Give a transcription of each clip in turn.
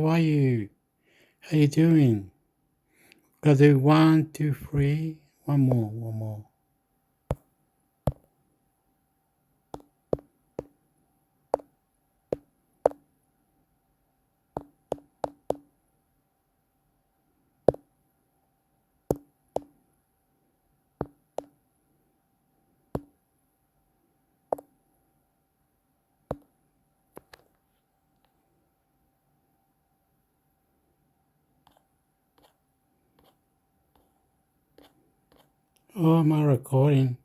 how are you? How you doing? Gotta do 1, 2, 3. One more. Oh, am I recording?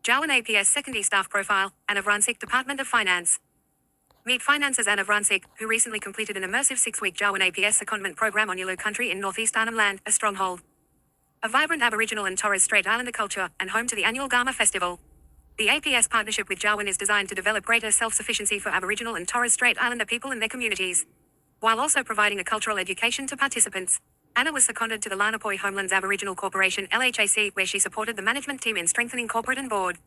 Jawan APS Secondary Staff Profile, Anna Vrancic, Department of Finance. Meet Finance's Anna Vrancic, who recently completed an immersive 6-week Jawan APS secondment program on Yulu country in northeast Arnhem Land, a stronghold. A vibrant Aboriginal and Torres Strait Islander culture, and home to the annual Gama Festival. The APS partnership with Jawan is designed to develop greater self-sufficiency for Aboriginal and Torres Strait Islander people and their communities, while also providing a cultural education to participants. Anna was seconded to the Lanapoi Homelands Aboriginal Corporation LHAC, where she supported the management team in strengthening corporate and board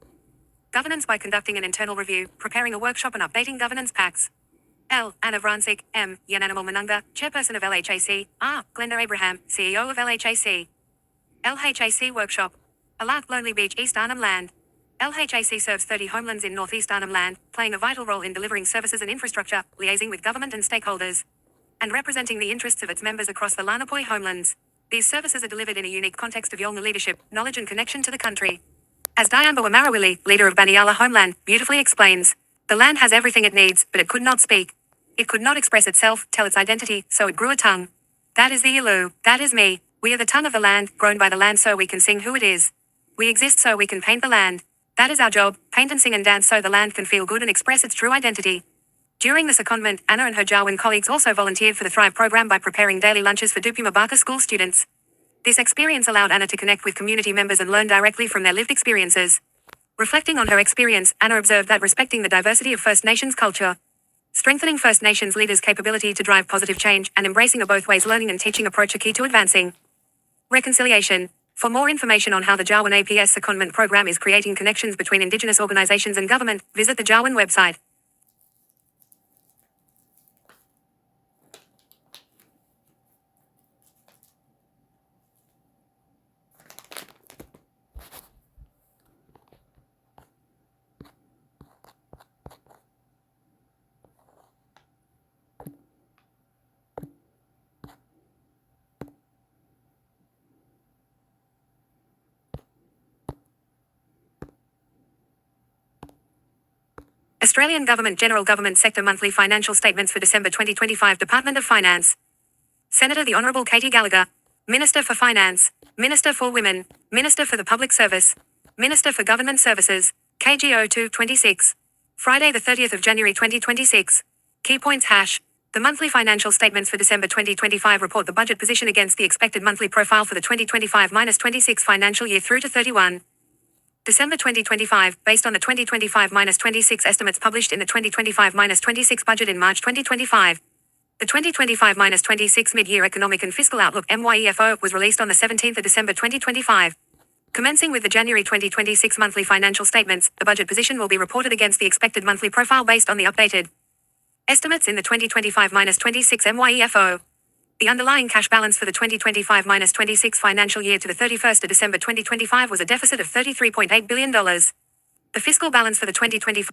governance by conducting an internal review, preparing a workshop and updating governance packs. L. Anna Vrancic, M. Yananimal Manunga, Chairperson of LHAC, R. Glenda Abraham, CEO of LHAC. LHAC Workshop. Alark Lonely Beach, East Arnhem Land. LHAC serves 30 homelands in northeast Arnhem Land, playing a vital role in delivering services and infrastructure, liaising with government and stakeholders, and representing the interests of its members across the Lanapoi homelands. These services are delivered in a unique context of Yolngu leadership, knowledge and connection to the country. As Diamba Wamarawili, leader of Banyala homeland, beautifully explains, the land has everything it needs, but it could not speak. It could not express itself, tell its identity, so it grew a tongue. That is the Yulu, that is me. We are the tongue of the land, grown by the land so we can sing who it is. We exist so we can paint the land. That is our job, paint and sing and dance so the land can feel good and express its true identity. During the secondment, Anna and her Jawan colleagues also volunteered for the Thrive program by preparing daily lunches for Dupi Mabaka school students. This experience allowed Anna to connect with community members and learn directly from their lived experiences. Reflecting on her experience, Anna observed that respecting the diversity of First Nations culture, strengthening First Nations leaders' capability to drive positive change, and embracing a both ways learning and teaching approach are key to advancing reconciliation. For more information on how the Jawan APS secondment program is creating connections between Indigenous organizations and government, visit the Jawan website. Australian Government General Government Sector Monthly Financial Statements for December 2025. Department of Finance. Senator the Honourable Katie Gallagher. Minister for Finance. Minister for Women. Minister for the Public Service. Minister for Government Services. KGO 226. Friday the 30th of January 2026. Key points hash. The monthly financial statements for December 2025 report the budget position against the expected monthly profile for the 2025-26 financial year through to 31. December 2025, based on the 2025-26 estimates published in the 2025-26 budget in March 2025. The 2025-26 Mid-Year Economic and Fiscal Outlook (MYEFO) was released on the 17th of December 2025. Commencing with the January 2026 monthly financial statements, the budget position will be reported against the expected monthly profile based on the updated estimates in the 2025-26 MYEFO. The underlying cash balance for the 2025-26 financial year to the 31st of December 2025 was a deficit of $33.8 billion. The fiscal balance for the 2025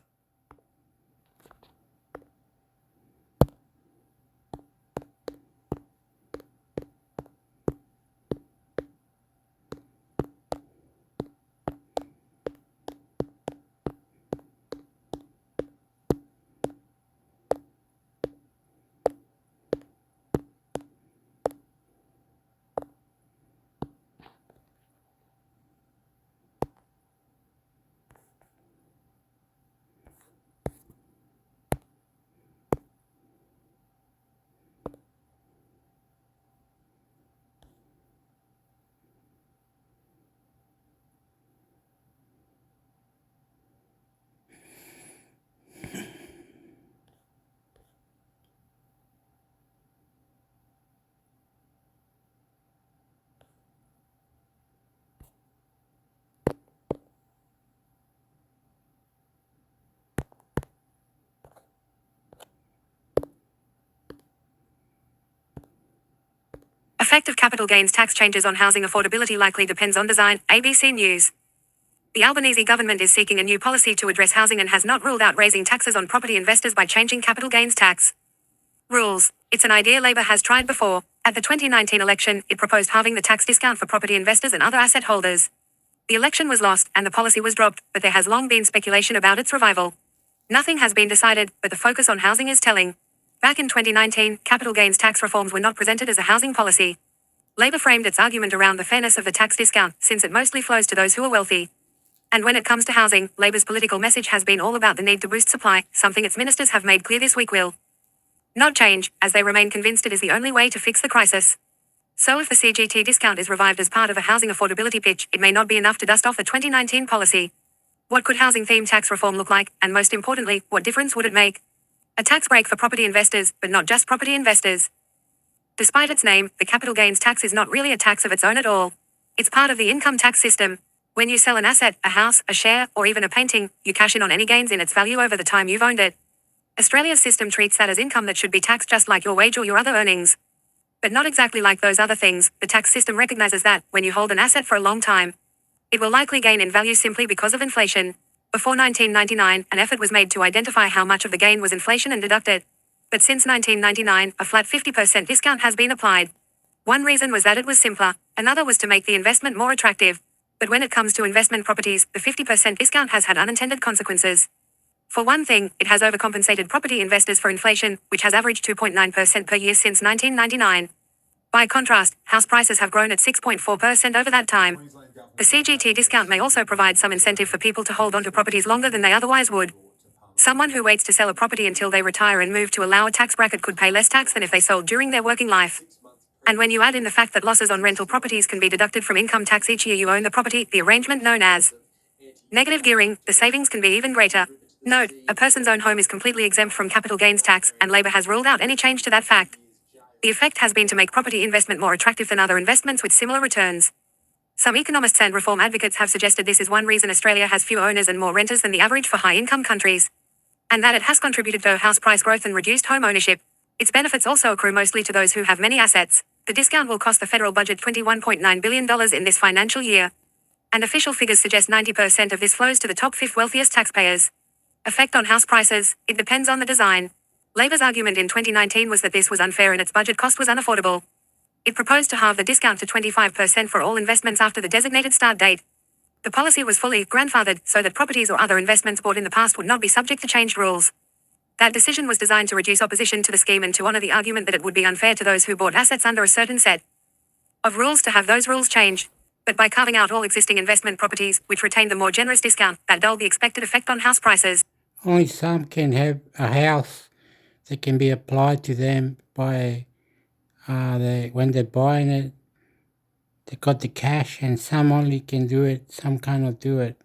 effect of capital gains tax changes on housing affordability likely depends on design, ABC News. The Albanese government is seeking a new policy to address housing and has not ruled out raising taxes on property investors by changing capital gains tax rules. It's an idea Labor has tried before. At the 2019 election, it proposed halving the tax discount for property investors and other asset holders. The election was lost and the policy was dropped, but there has long been speculation about its revival. Nothing has been decided, but the focus on housing is telling. Back in 2019, capital gains tax reforms were not presented as a housing policy. Labor framed its argument around the fairness of the tax discount, since it mostly flows to those who are wealthy. And when it comes to housing, Labor's political message has been all about the need to boost supply, something its ministers have made clear this week will not change, as they remain convinced it is the only way to fix the crisis. So if the CGT discount is revived as part of a housing affordability pitch, it may not be enough to dust off the 2019 policy. What could housing-themed tax reform look like, and most importantly, what difference would it make? A tax break for property investors, but not just property investors. Despite its name, the capital gains tax is not really a tax of its own at all. It's part of the income tax system. When you sell an asset, a house, a share, or even a painting, you cash in on any gains in its value over the time you've owned it. Australia's system treats that as income that should be taxed just like your wage or your other earnings. But not exactly like those other things. The tax system recognizes that, when you hold an asset for a long time, it will likely gain in value simply because of inflation. Before 1999, an effort was made to identify how much of the gain was inflation and deduct it. But since 1999, a flat 50% discount has been applied. One reason was that it was simpler. Another was to make the investment more attractive. But when it comes to investment properties, the 50% discount has had unintended consequences. For one thing, it has overcompensated property investors for inflation, which has averaged 2.9% per year since 1999. By contrast, house prices have grown at 6.4% over that time. The CGT discount may also provide some incentive for people to hold onto properties longer than they otherwise would. Someone who waits to sell a property until they retire and move to a lower tax bracket could pay less tax than if they sold during their working life. And when you add in the fact that losses on rental properties can be deducted from income tax each year you own the property, the arrangement known as negative gearing, the savings can be even greater. Note, a person's own home is completely exempt from capital gains tax, and Labor has ruled out any change to that fact. The effect has been to make property investment more attractive than other investments with similar returns. Some economists and reform advocates have suggested this is one reason Australia has fewer owners and more renters than the average for high-income countries. And that it has contributed to house price growth and reduced home ownership. Its benefits also accrue mostly to those who have many assets. The discount will cost the federal budget $21.9 billion in this financial year. And official figures suggest 90% of this flows to the top 5 wealthiest taxpayers. Effect on house prices, it depends on the design. Labor's argument in 2019 was that this was unfair and its budget cost was unaffordable. It proposed to halve the discount to 25% for all investments after the designated start date. The policy was fully grandfathered so that properties or other investments bought in the past would not be subject to changed rules. That decision was designed to reduce opposition to the scheme and to honor the argument that it would be unfair to those who bought assets under a certain set of rules to have those rules changed. But by carving out all existing investment properties, which retained the more generous discount, that dulled the expected effect on house prices. Only some can have a house that can be applied to them by when they're buying it. They got the cash, and some only can do it. Some cannot do it.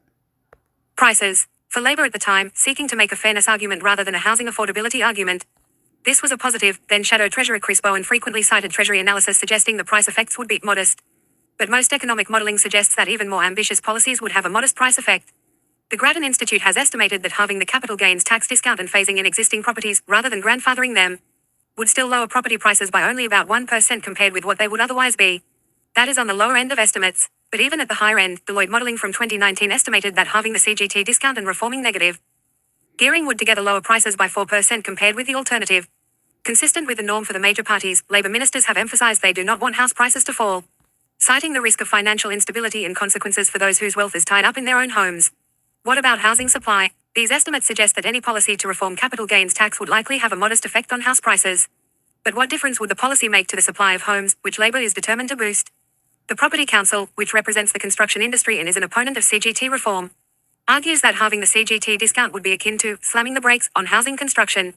Prices. For Labor at the time, seeking to make a fairness argument rather than a housing affordability argument. This was a positive. Then Shadow Treasurer Chris Bowen frequently cited Treasury analysis suggesting the price effects would be modest. But most economic modelling suggests that even more ambitious policies would have a modest price effect. The Grattan Institute has estimated that halving the capital gains tax discount and phasing in existing properties, rather than grandfathering them, would still lower property prices by only about 1% compared with what they would otherwise be. That is on the lower end of estimates. But even at the higher end, Deloitte modelling from 2019 estimated that halving the CGT discount and reforming negative gearing would together lower prices by 4% compared with the alternative. Consistent with the norm for the major parties, Labor ministers have emphasised they do not want house prices to fall, citing the risk of financial instability and consequences for those whose wealth is tied up in their own homes. What about housing supply? These estimates suggest that any policy to reform capital gains tax would likely have a modest effect on house prices. But what difference would the policy make to the supply of homes, which Labor is determined to boost? The Property Council, which represents the construction industry and is an opponent of CGT reform, argues that halving the CGT discount would be akin to slamming the brakes on housing construction.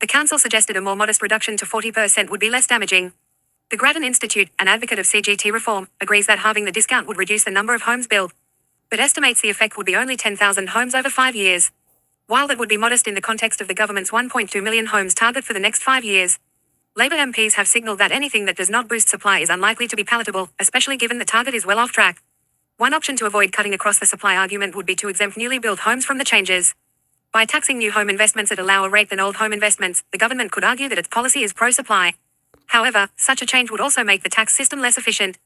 The council suggested a more modest reduction to 40% would be less damaging. The Grattan Institute, an advocate of CGT reform, agrees that halving the discount would reduce the number of homes built, but estimates the effect would be only 10,000 homes over 5 years. While that would be modest in the context of the government's 1.2 million homes target for the next 5 years, Labor MPs have signalled that anything that does not boost supply is unlikely to be palatable, especially given the target is well off track. One option to avoid cutting across the supply argument would be to exempt newly built homes from the changes. By taxing new home investments at a lower rate than old home investments, the government could argue that its policy is pro-supply. However, such a change would also make the tax system less efficient.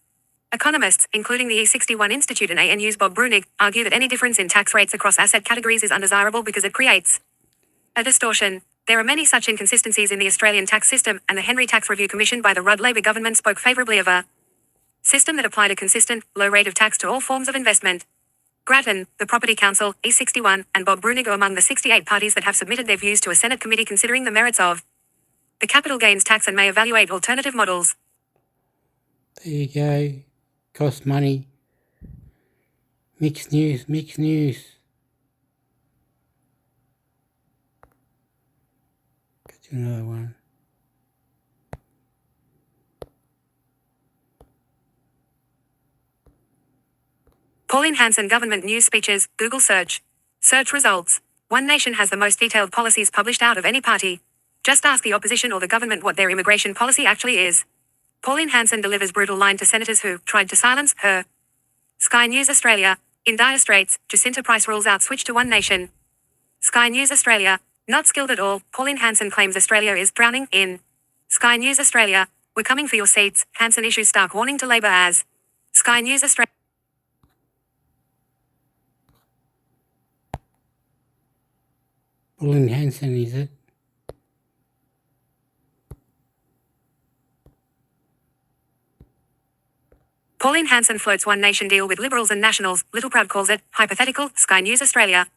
Economists, including the E61 Institute and ANU's Bob Brunig, argue that any difference in tax rates across asset categories is undesirable because it creates a distortion. There are many such inconsistencies in the Australian tax system, and the Henry Tax Review commissioned by the Rudd Labor government spoke favourably of a system that applied a consistent, low rate of tax to all forms of investment. Grattan, the Property Council, E61, and Bob Brunig are among the 68 parties that have submitted their views to a Senate committee considering the merits of the capital gains tax and may evaluate alternative models. There you go. Cost money. Mixed news. Get you another one. Pauline Hanson government news speeches, Google search. Search results. One Nation has the most detailed policies published out of any party. Just ask the opposition or the government what their immigration policy actually is. Pauline Hanson delivers brutal line to senators who tried to silence her. Sky News Australia. In dire straits, Jacinta Price rules out switch to One Nation. Sky News Australia. Not skilled at all, Pauline Hanson claims Australia is drowning in. Sky News Australia. We're coming for your seats, Hanson issues stark warning to Labor as. Sky News Australia. Pauline Hanson, is it? Pauline Hanson floats One Nation deal with Liberals and Nationals, Littleproud calls it hypothetical, Sky News Australia.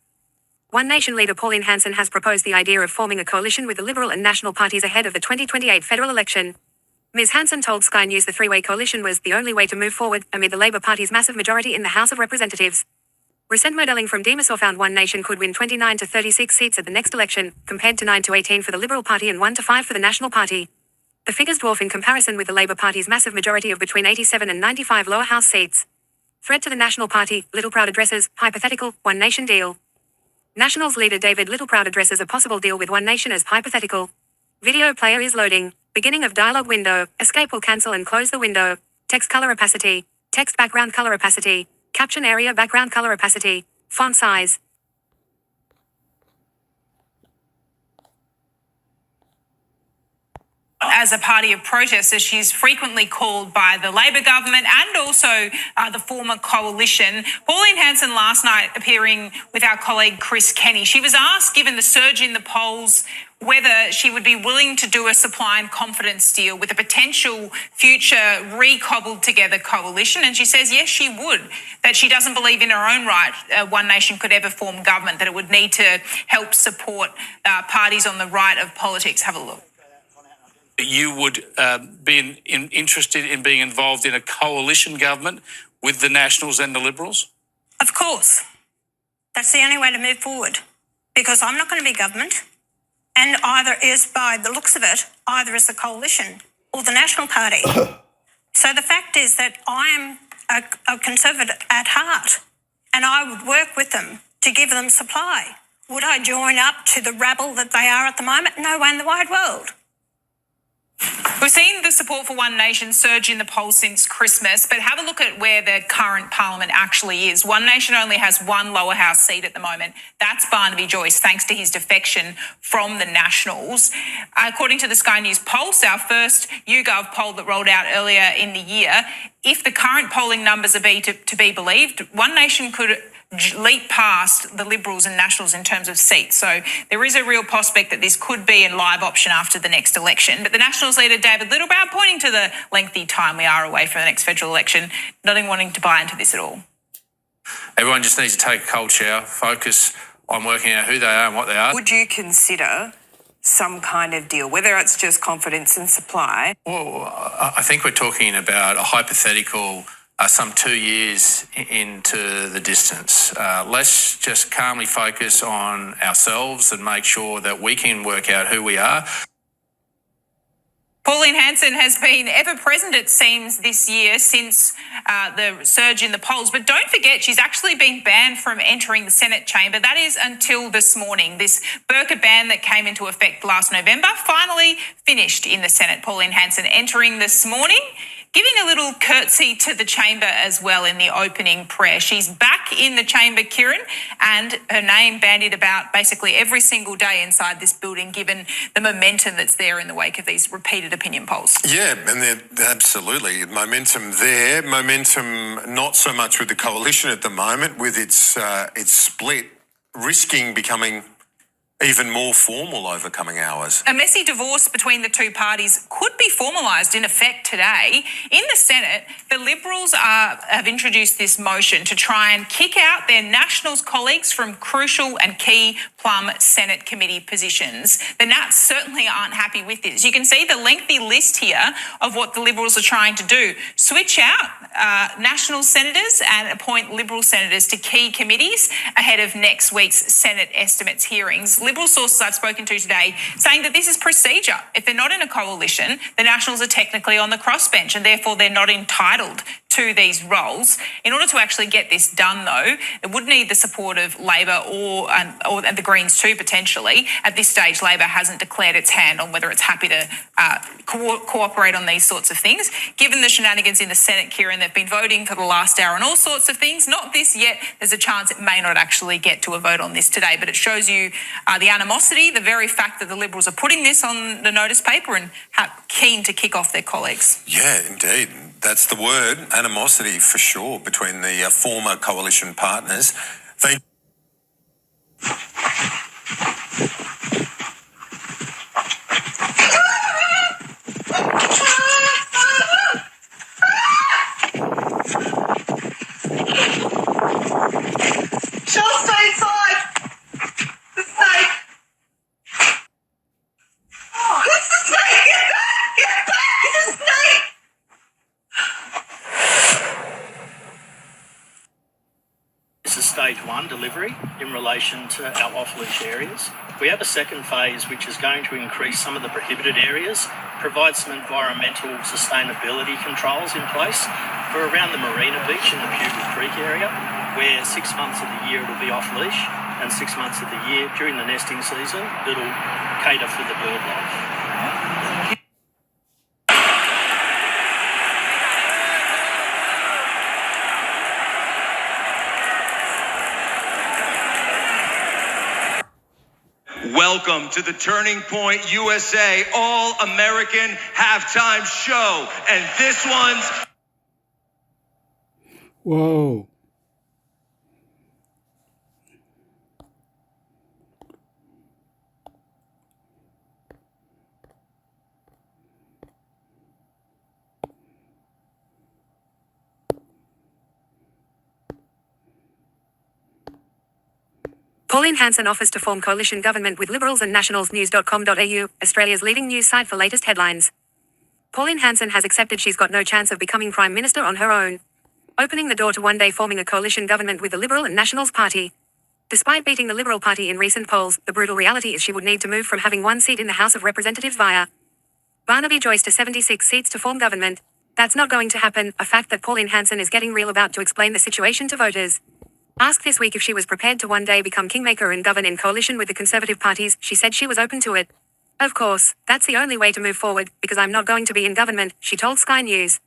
One Nation leader Pauline Hanson has proposed the idea of forming a coalition with the Liberal and National parties ahead of the 2028 federal election. Ms. Hanson told Sky News the three-way coalition was the only way to move forward amid the Labor Party's massive majority in the House of Representatives. Recent modelling from Demasor found One Nation could win 29 to 36 seats at the next election, compared to 9 to 18 for the Liberal Party and 1 to 5 for the National Party. The figures dwarf in comparison with the Labor Party's massive majority of between 87 and 95 lower house seats. Threat to the National Party, Littleproud addresses, hypothetical, One Nation deal. Nationals leader David Littleproud addresses a possible deal with One Nation as hypothetical. Video player is loading. Beginning of dialog window. Escape will cancel and close the window. Text color opacity. Text background color opacity. Caption area background color opacity. Font size. As a party of protest, as she's frequently called by the Labor government and also the former coalition. Pauline Hanson last night appearing with our colleague Chris Kenny. She was asked, given the surge in the polls, whether she would be willing to do a supply and confidence deal with a potential future re-cobbled together coalition. And she says, yes, she would, that she doesn't believe in her own right One Nation could ever form government, that it would need to help support parties on the right of politics. Have a look. You would be interested in being involved in a coalition government with the Nationals and the Liberals? Of course. That's the only way to move forward, because I'm not going to be government, and either is, by the looks of it, either is the coalition or the National Party. So the fact is that I am a Conservative at heart, and I would work with them to give them supply. Would I join up to the rabble that they are at the moment? No way in the wide world. We've seen the support for One Nation surge in the polls since Christmas, but have a look at where the current parliament actually is. One Nation only has one lower house seat at the moment. That's Barnaby Joyce, thanks to his defection from the Nationals. According to the Sky News Pulse, our first YouGov poll that rolled out earlier in the year, if the current polling numbers are to be believed, One Nation could leap past the Liberals and Nationals in terms of seats. So there is a real prospect that this could be a live option after the next election. But the Nationals leader, David Littleproud, pointing to the lengthy time we are away from the next federal election, not even wanting to buy into this at all. Everyone just needs to take a cold shower, focus on working out who they are and what they are. Would you consider some kind of deal, whether it's just confidence and supply? Well, I think we're talking about a hypothetical some 2 years into the distance. Let's just calmly focus on ourselves and make sure that we can work out who we are. Pauline Hanson has been ever present, it seems, this year since the surge in the polls. But don't forget, she's actually been banned from entering the Senate chamber. That is until this morning. This burqa ban that came into effect last November finally finished in the Senate. Pauline Hanson entering this morning, giving a little curtsy to the chamber as well in the opening prayer. She's back in the chamber, Kieran, and her name bandied about basically every single day inside this building, given the momentum that's there in the wake of these repeated opinion polls. Yeah, and absolutely momentum there. Momentum not so much with the coalition at the moment, with its split, risking becoming even more formal over coming hours. A messy divorce between the two parties could be formalised in effect today. In the Senate, the Liberals have introduced this motion to try and kick out their Nationals colleagues from crucial and key Plum Senate committee positions. The Nats certainly aren't happy with this. You can see the lengthy list here of what the Liberals are trying to do. Switch out National senators and appoint Liberal senators to key committees ahead of next week's Senate estimates hearings. Liberal sources I've spoken to today saying that this is procedure. If they're not in a coalition, the Nationals are technically on the crossbench and therefore they're not entitled to these roles. In order to actually get this done, though, it would need the support of Labor or the Greens too, potentially. At this stage, Labor hasn't declared its hand on whether it's happy to cooperate on these sorts of things. Given the shenanigans in the Senate, Kieran, they've been voting for the last hour on all sorts of things. Not this yet. There's a chance it may not actually get to a vote on this today, but it shows you the animosity, the very fact that the Liberals are putting this on the notice paper and keen to kick off their colleagues. Yeah, indeed. That's the word, animosity for sure, between the former coalition partners. They She'll stay inside. The snake. Oh, it's the snake. Get back. Get back. It's a snake. This is stage one delivery in relation to our off-leash areas. We have a second phase which is going to increase some of the prohibited areas, provide some environmental sustainability controls in place for around the Marina Beach and the Bugle Creek area, where 6 months of the year it'll be off-leash and 6 months of the year during the nesting season it'll cater for the bird life. Welcome to the Turning Point USA All-American Halftime Show. And this one's... Whoa. Pauline Hanson offers to form coalition government with Liberals and Nationals. News.com.au, Australia's leading news site for latest headlines. Pauline Hanson has accepted she's got no chance of becoming Prime Minister on her own, opening the door to one day forming a coalition government with the Liberal and Nationals Party. Despite beating the Liberal Party in recent polls, the brutal reality is she would need to move from having one seat in the House of Representatives via Barnaby Joyce to 76 seats to form government. That's not going to happen, a fact that Pauline Hanson is getting real about to explain the situation to voters. Asked this week if she was prepared to one day become kingmaker and govern in coalition with the Conservative parties, she said she was open to it. Of course, that's the only way to move forward, because I'm not going to be in government, she told Sky News.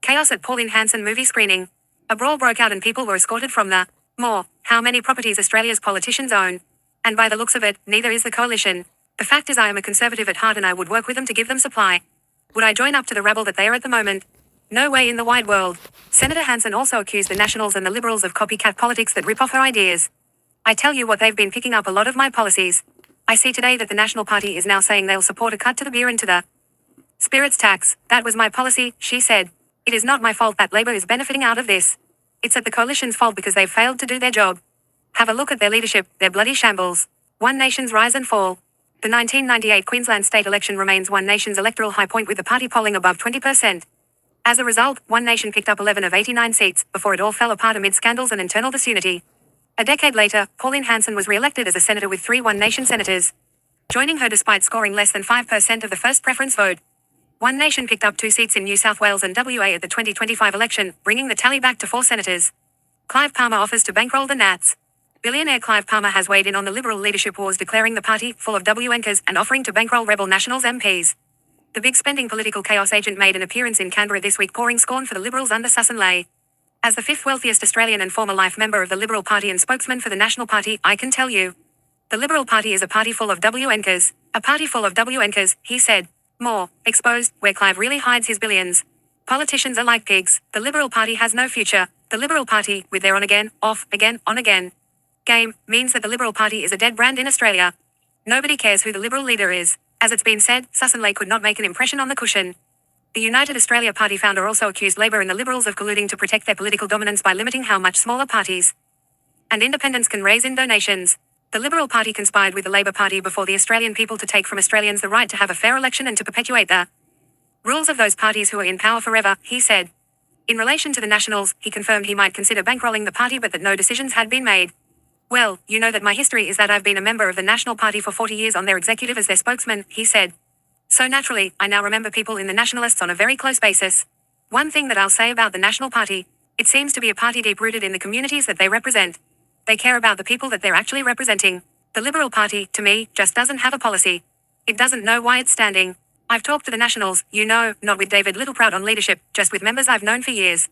Chaos at Pauline Hanson movie screening. A brawl broke out and people were escorted from the more. How many properties Australia's politicians own? And by the looks of it, neither is the coalition. The fact is I am a Conservative at heart and I would work with them to give them supply. Would I join up to the rabble that they are at the moment? No way in the wide world. Senator Hanson also accused the Nationals and the Liberals of copycat politics that rip off her ideas. I tell you what, they've been picking up a lot of my policies. I see today that the National Party is now saying they'll support a cut to the beer and to the spirits tax. That was my policy, she said. It is not my fault that Labor is benefiting out of this. It's at the coalition's fault because they've failed to do their job. Have a look at their leadership, their bloody shambles. One Nation's rise and fall. The 1998 Queensland state election remains One Nation's electoral high point with the party polling above 20%. As a result, One Nation picked up 11 of 89 seats, before it all fell apart amid scandals and internal disunity. A decade later, Pauline Hanson was re-elected as a senator with 3 One Nation senators, joining her despite scoring less than 5% of the first preference vote. One Nation picked up 2 seats in New South Wales and WA at the 2025 election, bringing the tally back to 4 senators. Clive Palmer offers to bankroll the Nats. Billionaire Clive Palmer has weighed in on the Liberal leadership wars, declaring the party full of WNKers and offering to bankroll rebel Nationals MPs. The big spending political chaos agent made an appearance in Canberra this week, pouring scorn for the Liberals under Sussan Ley. As the 5th wealthiest Australian and former life member of the Liberal Party and spokesman for the National Party, I can tell you. The Liberal Party is a party full of WNKers. A party full of WNKers, he said. More, exposed, where Clive really hides his billions. Politicians are like pigs. The Liberal Party has no future. The Liberal Party, with their on again, off again, on again game, means that the Liberal Party is a dead brand in Australia. Nobody cares who the Liberal leader is. As it's been said, Sussinlay could not make an impression on the cushion. The United Australia Party founder also accused Labor and the Liberals of colluding to protect their political dominance by limiting how much smaller parties and independents can raise in donations. The Liberal Party conspired with the Labor Party before the Australian people to take from Australians the right to have a fair election and to perpetuate the rules of those parties who are in power forever, he said. In relation to the Nationals, he confirmed he might consider bankrolling the party but that no decisions had been made. Well, you know that my history is that I've been a member of the National Party for 40 years on their executive as their spokesman, he said. So naturally, I now remember people in the Nationalists on a very close basis. One thing that I'll say about the National Party, it seems to be a party deep-rooted in the communities that they represent. They care about the people that they're actually representing. The Liberal Party, to me, just doesn't have a policy. It doesn't know why it's standing. I've talked to the Nationals, you know, not with David Littleproud on leadership, just with members I've known for years.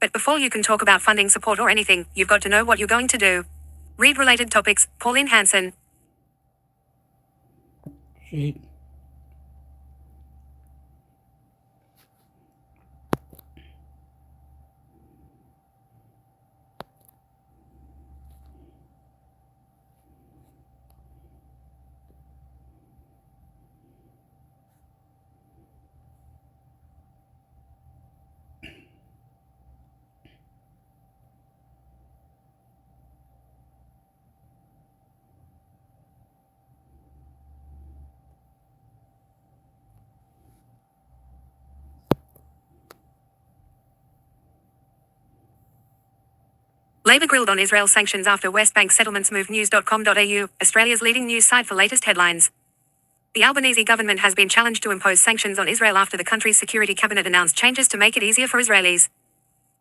But before you can talk about funding support or anything, you've got to know what you're going to do. Read related topics, Pauline Hanson. She Labor grilled on Israel sanctions after West Bank settlements move news.com.au, Australia's leading news site for latest headlines. The Albanese government has been challenged to impose sanctions on Israel after the country's security cabinet announced changes to make it easier for Israelis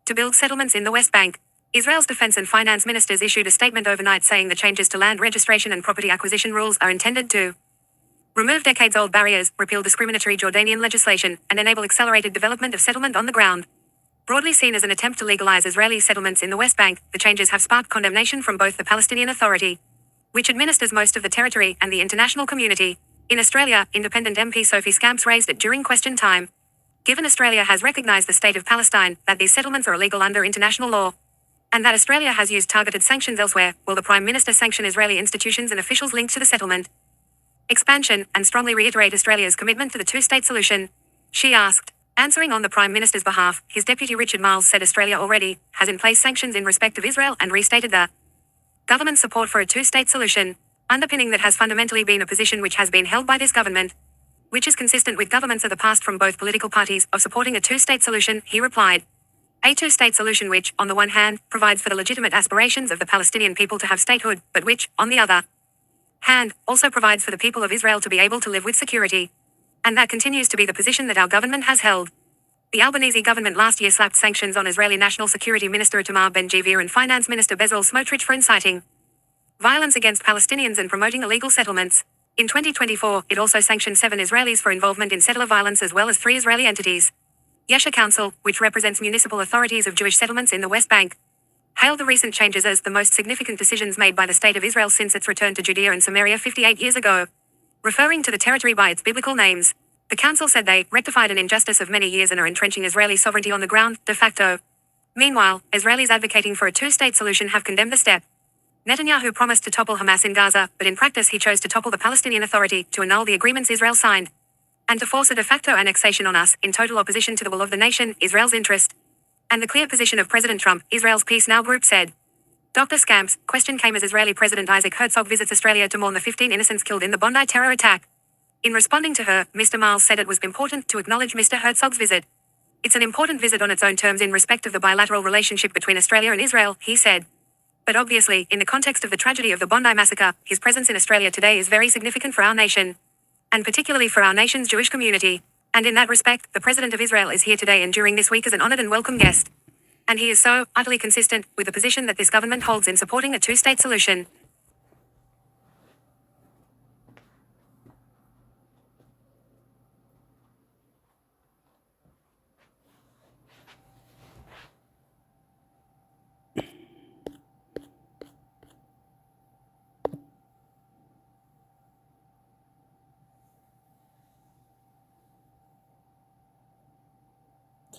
to build settlements in the West Bank. Israel's defense and finance ministers issued a statement overnight saying the changes to land registration and property acquisition rules are intended to remove decades-old barriers, repeal discriminatory Jordanian legislation, and enable accelerated development of settlement on the ground. Broadly seen as an attempt to legalize Israeli settlements in the West Bank, the changes have sparked condemnation from both the Palestinian Authority, which administers most of the territory, and the international community. In Australia, independent MP Sophie Scamps raised it during question time. Given Australia has recognized the state of Palestine, that these settlements are illegal under international law, and that Australia has used targeted sanctions elsewhere, will the Prime Minister sanction Israeli institutions and officials linked to the settlement expansion, and strongly reiterate Australia's commitment to the two-state solution? She asked. Answering on the Prime Minister's behalf, his deputy Richard Marles said Australia already has in place sanctions in respect of Israel and restated the government's support for a two-state solution, underpinning that has fundamentally been a position which has been held by this government, which is consistent with governments of the past from both political parties, of supporting a two-state solution, he replied. A two-state solution which, on the one hand, provides for the legitimate aspirations of the Palestinian people to have statehood, but which, on the other hand, also provides for the people of Israel to be able to live with security. And that continues to be the position that our government has held. The Albanese government last year slapped sanctions on Israeli National Security Minister Itamar Ben-Gvir and Finance Minister Bezalel Smotrich for inciting violence against Palestinians and promoting illegal settlements. In 2024, it also sanctioned 7 Israelis for involvement in settler violence as well as 3 Israeli entities. Yesha Council, which represents municipal authorities of Jewish settlements in the West Bank, hailed the recent changes as the most significant decisions made by the State of Israel since its return to Judea and Samaria 58 years ago. Referring to the territory by its biblical names, the council said they rectified an injustice of many years and are entrenching Israeli sovereignty on the ground, de facto. Meanwhile, Israelis advocating for a two-state solution have condemned the step. Netanyahu promised to topple Hamas in Gaza, but in practice he chose to topple the Palestinian Authority, to annul the agreements Israel signed, and to force a de facto annexation on us, in total opposition to the will of the nation, Israel's interest, and the clear position of President Trump, Israel's Peace Now group said. Dr. Scamps' question came as Israeli President Isaac Herzog visits Australia to mourn the 15 innocents killed in the Bondi terror attack. In responding to her, Mr. Marles said it was important to acknowledge Mr. Herzog's visit. It's an important visit on its own terms in respect of the bilateral relationship between Australia and Israel, he said. But obviously, in the context of the tragedy of the Bondi massacre, his presence in Australia today is very significant for our nation, and particularly for our nation's Jewish community. And in that respect, the President of Israel is here today and during this week as an honored and welcome guest. And he is so utterly consistent with the position that this government holds in supporting a two-state solution.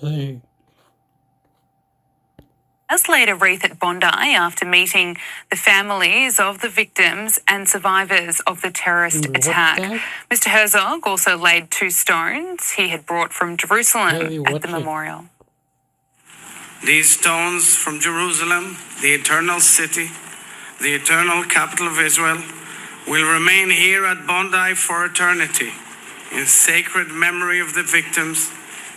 too. As laid a wreath at Bondi after meeting the families of the victims and survivors of the terrorist attack. Mr. Herzog also laid 2 stones he had brought from Jerusalem at the memorial. These stones from Jerusalem, the eternal city, the eternal capital of Israel, will remain here at Bondi for eternity in sacred memory of the victims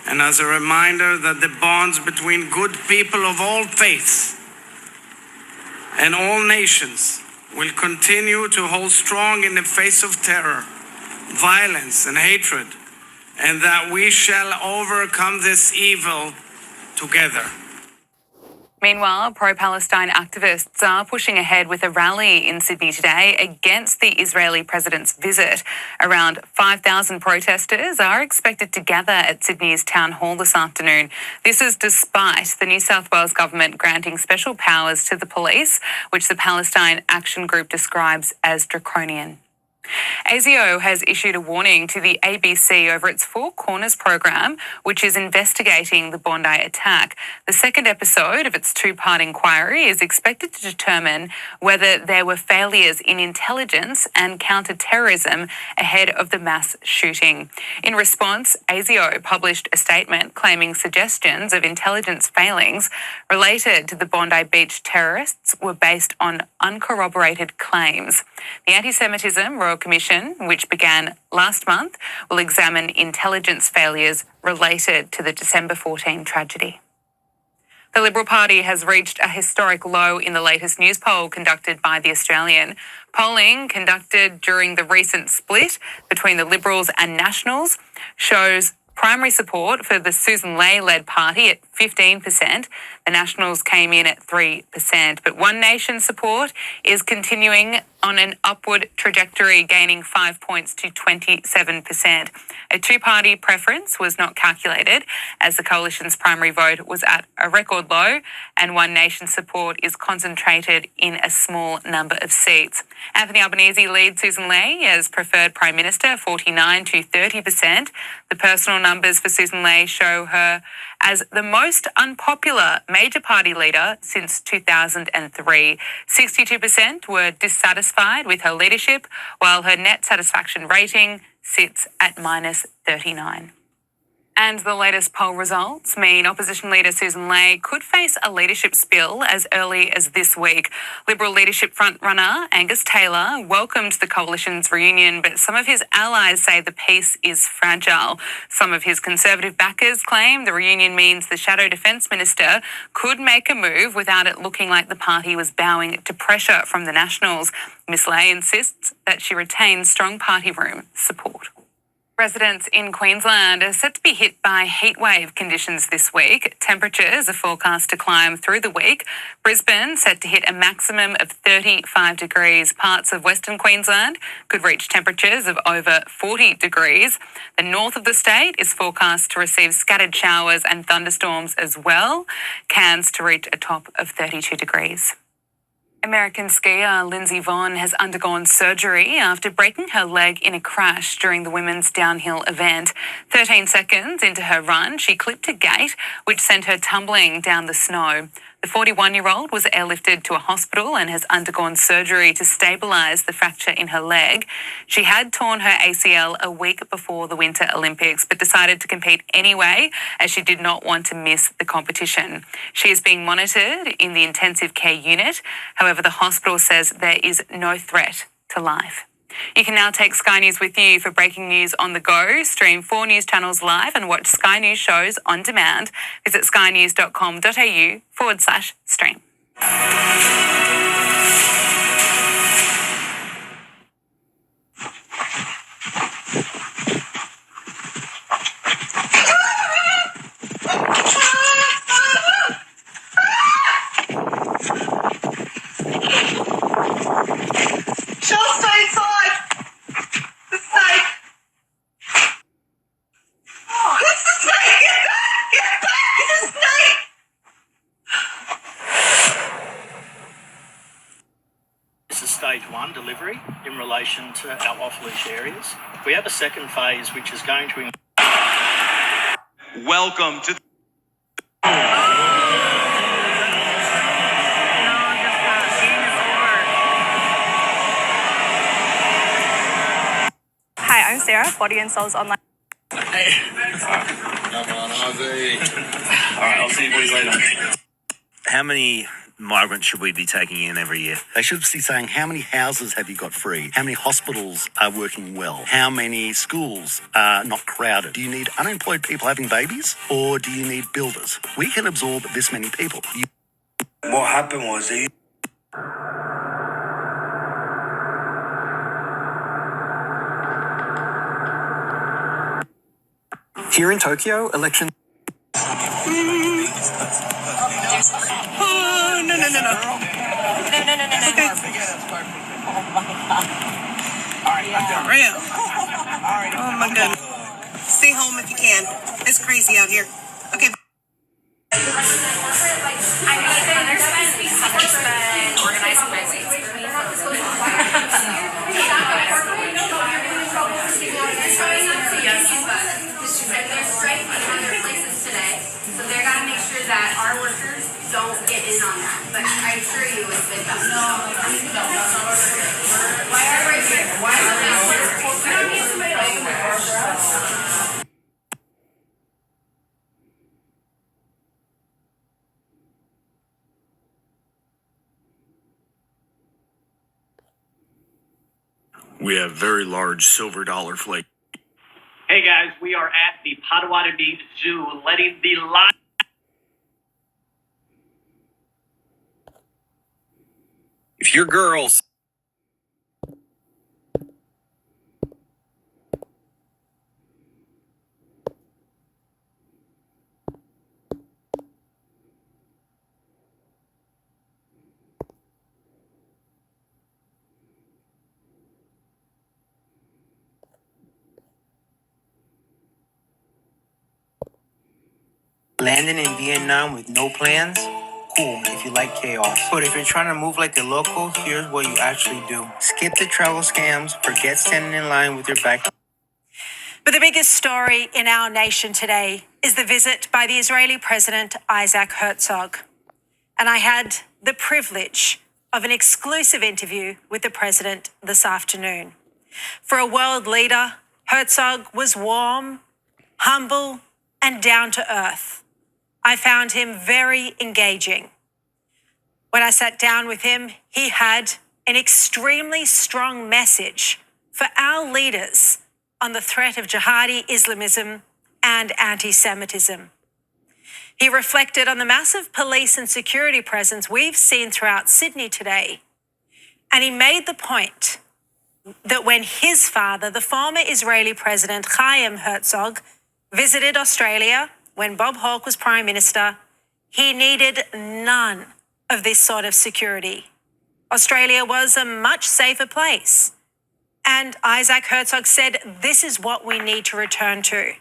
and as a reminder that the bonds between good people of all faiths and all nations will continue to hold strong in the face of terror, violence, and hatred, and that we shall overcome this evil together. Meanwhile, pro-Palestine activists are pushing ahead with a rally in Sydney today against the Israeli president's visit. Around 5,000 protesters are expected to gather at Sydney's Town Hall this afternoon. This is despite the New South Wales government granting special powers to the police, which the Palestine Action Group describes as draconian. ASIO has issued a warning to the ABC over its Four Corners program, which is investigating the Bondi attack. The second episode of its 2-part inquiry is expected to determine whether there were failures in intelligence and counter-terrorism ahead of the mass shooting. In response, ASIO published a statement claiming suggestions of intelligence failings related to the Bondi Beach terrorists were based on uncorroborated claims. The Anti-Semitism Royal Commission, which began last month, will examine intelligence failures related to the December 14 tragedy. The Liberal Party has reached a historic low in the latest news poll conducted by The Australian. Polling conducted during the recent split between the Liberals and Nationals shows primary support for the Susan Ley-led party at 15%. The Nationals came in at 3%, but One Nation support is continuing on an upward trajectory, gaining 5 points to 27%. A 2-party preference was not calculated as the coalition's primary vote was at a record low and One Nation support is concentrated in a small number of seats. Anthony Albanese leads Susan Ley as preferred Prime Minister, 49 to 30%. The personal numbers for Susan Ley show her as the most unpopular major party leader since 2003. 62% were dissatisfied with her leadership, while her net satisfaction rating sits at -39. And the latest poll results mean opposition leader Susan Ley could face a leadership spill as early as this week. Liberal leadership frontrunner Angus Taylor welcomed the coalition's reunion, but some of his allies say the peace is fragile. Some of his Conservative backers claim the reunion means the Shadow Defence Minister could make a move without it looking like the party was bowing to pressure from the Nationals. Ms Ley insists that she retains strong party room support. Residents in Queensland are set to be hit by heatwave conditions this week. Temperatures are forecast to climb through the week. Brisbane set to hit a maximum of 35 degrees. Parts of Western Queensland could reach temperatures of over 40 degrees. The north of the state is forecast to receive scattered showers and thunderstorms as well. Cairns to reach a top of 32 degrees. American skier Lindsey Vonn has undergone surgery after breaking her leg in a crash during the women's downhill event. 13 seconds into her run, she clipped a gate, which sent her tumbling down the snow. The 41-year-old was airlifted to a hospital and has undergone surgery to stabilise the fracture in her leg. She had torn her ACL a week before the Winter Olympics, but decided to compete anyway as she did not want to miss the competition. She is being monitored in the intensive care unit. However, the hospital says there is no threat to life. You can now take Sky News with you for breaking news on the go. Stream 4 news channels live and watch Sky News shows on demand. Visit skynews.com.au/stream. She'll stay inside. The snake. Oh, it's the snake. Get back. Get back. It's a snake. This is stage 1 delivery in relation to our off-leash areas. We have a second phase which is going to... Welcome to I'm Sarah, Body and Souls Online. Hey. Come on, Ozzy. All right, I'll see you boys later. How many migrants should we be taking in every year? They should be saying, how many houses have you got free? How many hospitals are working well? How many schools are not crowded? Do you need unemployed people having babies, or do you need builders? We can absorb this many people. What happened was here in Tokyo, elections. Oh, no. No. Real. Oh my goodness. Stay home if you can. It's crazy out here. Okay. They're striking on their places today, so they're gonna make sure that our workers don't get in on that. But I assure you, it's been done. Why are we here? Why are we here? We don't need somebody to open the door for us. We have very large silver dollar flake. Hey guys, we are at the Potawatomi Zoo letting the live. If your girls. Landing in Vietnam with no plans? Cool, if you like chaos. But if you're trying to move like a local, here's what you actually do. Skip the travel scams, forget standing in line with your back. But the biggest story in our nation today is the visit by the Israeli President Isaac Herzog. And I had the privilege of an exclusive interview with the President this afternoon. For a world leader, Herzog was warm, humble, and down to earth. I found him very engaging. When I sat down with him, he had an extremely strong message for our leaders on the threat of jihadi Islamism and anti-Semitism. He reflected on the massive police and security presence we've seen throughout Sydney today. And he made the point that when his father, the former Israeli President Chaim Herzog, visited Australia when Bob Hawke was Prime Minister, he needed none of this sort of security. Australia was a much safer place. And Isaac Herzog said, this is what we need to return to.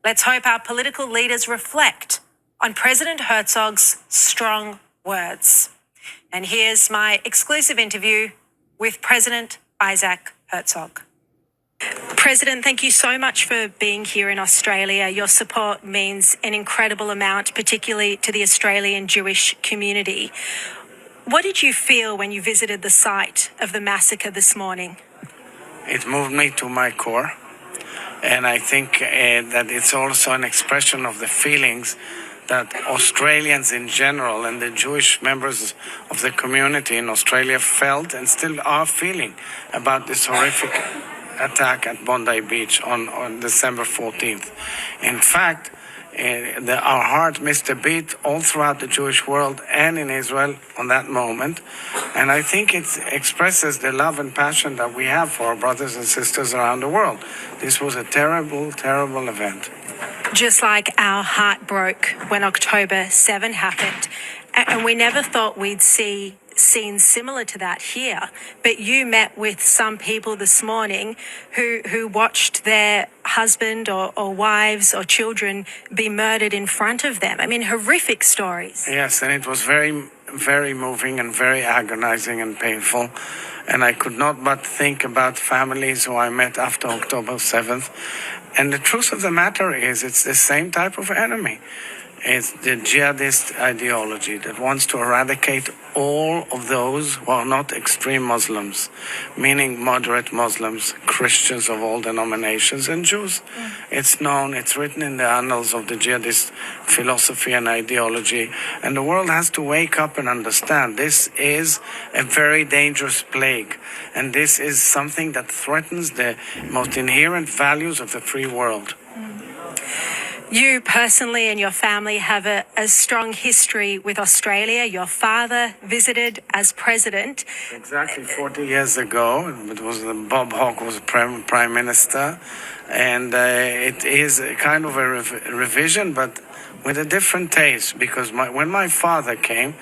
Let's hope our political leaders reflect on President Herzog's strong words. And here's my exclusive interview with President Isaac Herzog. President, thank you so much for being here in Australia. Your support means an incredible amount, particularly to the Australian Jewish community. What did you feel when you visited the site of the massacre this morning? It moved me to my core. And I think that it's also an expression of the feelings that Australians in general and the Jewish members of the community in Australia felt and still are feeling about this horrific attack at Bondi Beach on December 14th. In fact, our heart missed a beat all throughout the Jewish world and in Israel on that moment. And I think it expresses the love and passion that we have for our brothers and sisters around the world. This was a terrible, terrible event. Just like our heart broke when October 7 happened. And we never thought we'd see scenes similar to that here. But you met with some people this morning who watched their husband or wives or children be murdered in front of them. I mean, horrific stories. Yes, and it was very, very moving and very agonizing and painful. And I could not but think about families who I met after October 7th. And the truth of the matter is, it's the same type of enemy. It's the jihadist ideology that wants to eradicate all of those who are not extreme Muslims, meaning moderate Muslims, Christians of all denominations, and Jews. It's known, it's written in the annals of the jihadist philosophy and ideology, and the world has to wake up and understand this is a very dangerous plague, and this is something that threatens the most inherent values of the free world. You personally and your family have a strong history with Australia. Your father visited as president. Exactly 40 years ago, it was Bob Hawke was prime minister, and it is a kind of a revision, but with a different taste, because when my father came,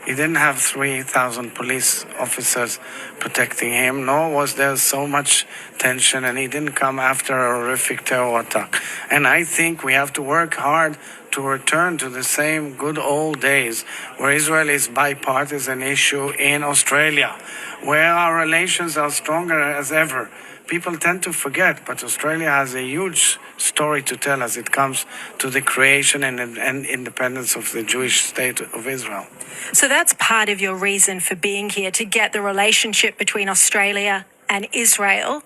he didn't have 3,000 police officers protecting him, nor was there so much tension, and he didn't come after a horrific terror attack. And I think we have to work hard to return to the same good old days where Israel is bipartisan issue in Australia, where our relations are stronger as ever. People tend to forget, but Australia has a huge story to tell as it comes to the creation and independence of the Jewish state of Israel. So that's part of your reason for being here, to get the relationship between Australia and Israel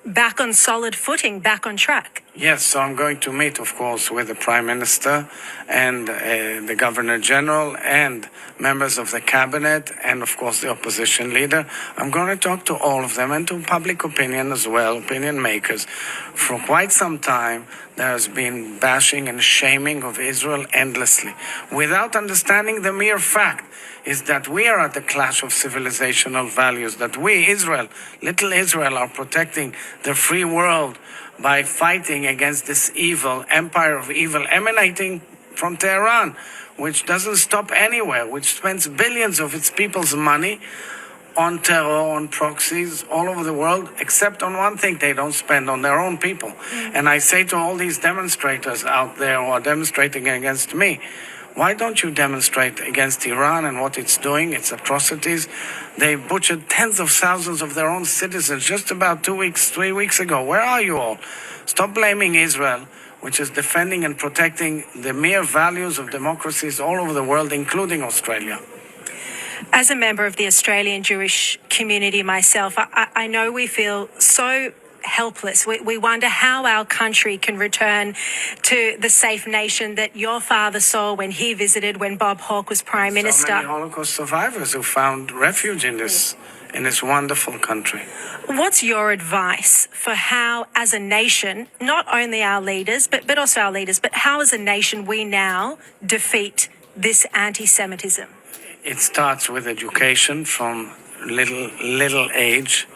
back on solid footing, back on track. Yes, so I'm going to meet, of course, with the Prime Minister and the Governor General and members of the Cabinet and, of course, the opposition leader. I'm going to talk to all of them and to public opinion as well, opinion makers. For quite some time, there has been bashing and shaming of Israel endlessly, without understanding the mere fact is that we are at the clash of civilizational values, that we, Israel, little Israel, are protecting the free world by fighting against this evil, empire of evil emanating from Tehran, which doesn't stop anywhere, which spends billions of its people's money on terror, on proxies all over the world, except on one thing they don't spend on their own people. And I say to all these demonstrators out there who are demonstrating against me, why don't you demonstrate against Iran and what it's doing, its atrocities? They butchered tens of thousands of their own citizens just about 3 weeks ago. Where are you all? Stop blaming Israel, which is defending and protecting the mere values of democracies all over the world, including Australia. As a member of the Australian Jewish community myself, I know we feel so helpless. We wonder how our country can return to the safe nation that your father saw when he visited, when Bob Hawke was Prime Minister. So many Holocaust survivors who found refuge in this wonderful country. What's your advice for how, as a nation, not only our leaders, but also our leaders, but how as a nation we now defeat this anti-Semitism? It starts with education from little age,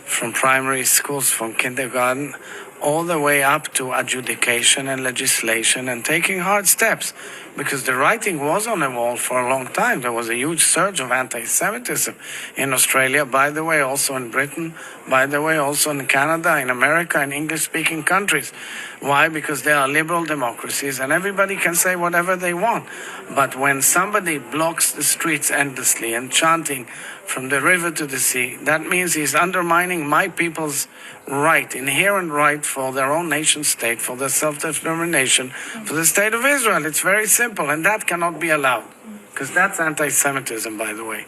from primary schools, from kindergarten, all the way up to adjudication and legislation and taking hard steps. Because the writing was on the wall for a long time. There was a huge surge of anti-Semitism in Australia, by the way, also in Britain, by the way, also in Canada, in America, in English-speaking countries. Why? Because they are liberal democracies and everybody can say whatever they want. But when somebody blocks the streets endlessly and chanting from the river to the sea, that means he's undermining my people's right, inherent right for their own nation state, for their self-determination, for the state of Israel. It's very simple, and that cannot be allowed, because that's anti-Semitism, by the way.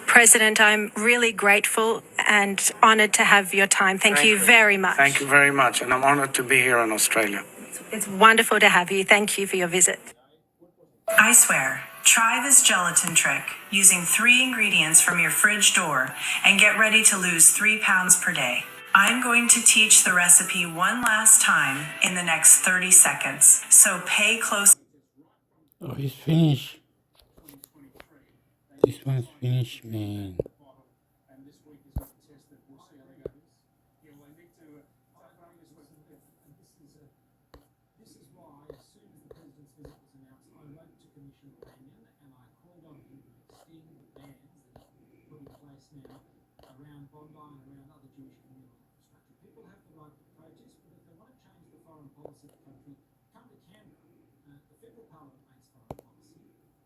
President, I'm really grateful and honoured to have your time. Thank you very much. Thank you very much, and I'm honoured to be here in Australia. It's wonderful to have you. Thank you for your visit. I swear, try this gelatin trick using 3 ingredients from your fridge door and get ready to lose 3 pounds per day. I'm going to teach the recipe one last time in the next 30 seconds, so pay close. Oh, he's finished. This one's finished, man.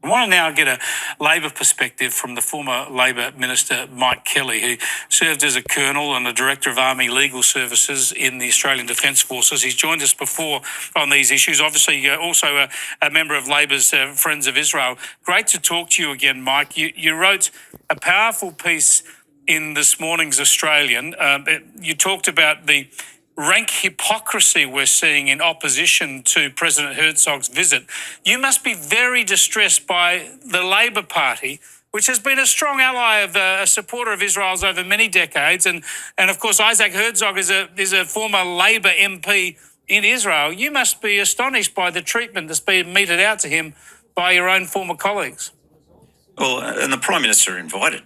I want to now get a Labor perspective from the former Labor Minister Mike Kelly, who served as a colonel and a director of Army Legal Services in the Australian Defence Forces. He's joined us before on these issues. Obviously, also a member of Labor's Friends of Israel. Great to talk to you again, Mike. You wrote a powerful piece in this morning's Australian. You talked about the rank hypocrisy we're seeing in opposition to President Herzog's visit. You must be very distressed by the Labor Party, which has been a strong ally of a supporter of Israel's over many decades. And of course, Isaac Herzog is a former Labor MP in Israel. You must be astonished by the treatment that's been meted out to him by your own former colleagues. Well, and the Prime Minister invited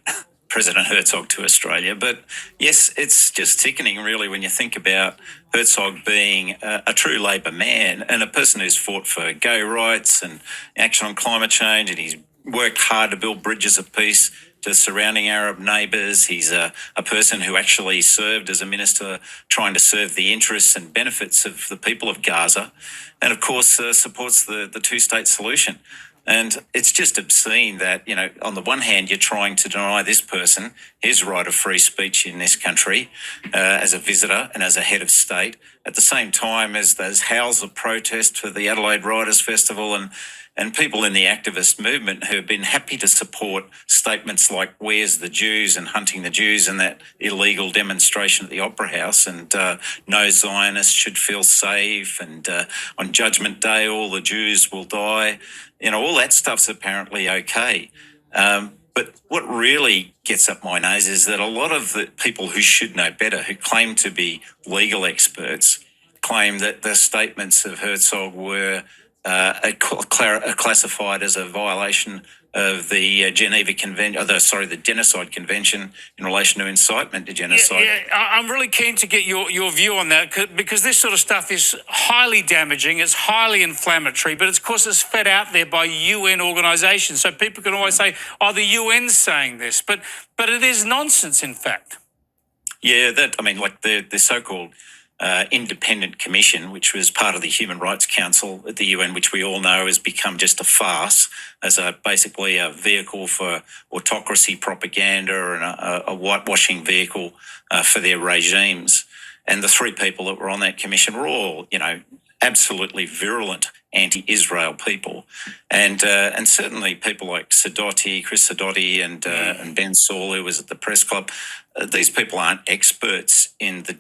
President Herzog to Australia. But yes, it's just sickening, really, when you think about Herzog being a true Labor man and a person who's fought for gay rights and action on climate change, and he's worked hard to build bridges of peace to surrounding Arab neighbours. He's a person who actually served as a minister trying to serve the interests and benefits of the people of Gaza, and of course supports the two-state solution. And it's just obscene that, on the one hand, you're trying to deny this person his right of free speech in this country as a visitor and as a head of state, at the same time as those howls of protest for the Adelaide Writers' Festival and people in the activist movement who have been happy to support statements like "Where's the Jews?" and "Hunting the Jews" and that illegal demonstration at the Opera House, and no Zionists should feel safe, and on Judgment Day all the Jews will die. All that stuff's apparently okay. But what really gets up my nose is that a lot of the people who should know better, who claim to be legal experts, claim that the statements of Herzog were classified as a violation of the Geneva Convention, the Genocide Convention in relation to incitement to genocide. Yeah, I'm really keen to get your view on that, because this sort of stuff is highly damaging, it's highly inflammatory, but of course it's fed out there by UN organisations. So people can always say, the UN's saying this, but it is nonsense, in fact. Yeah, the so-called independent commission, which was part of the Human Rights Council at the UN, which we all know has become just a farce, as basically a vehicle for autocracy propaganda and a whitewashing vehicle for their regimes. And the three people that were on that commission were all, absolutely virulent anti-Israel people, and certainly people like Chris Sidoti, and Ben Saul, who was at the press club. These people aren't experts in the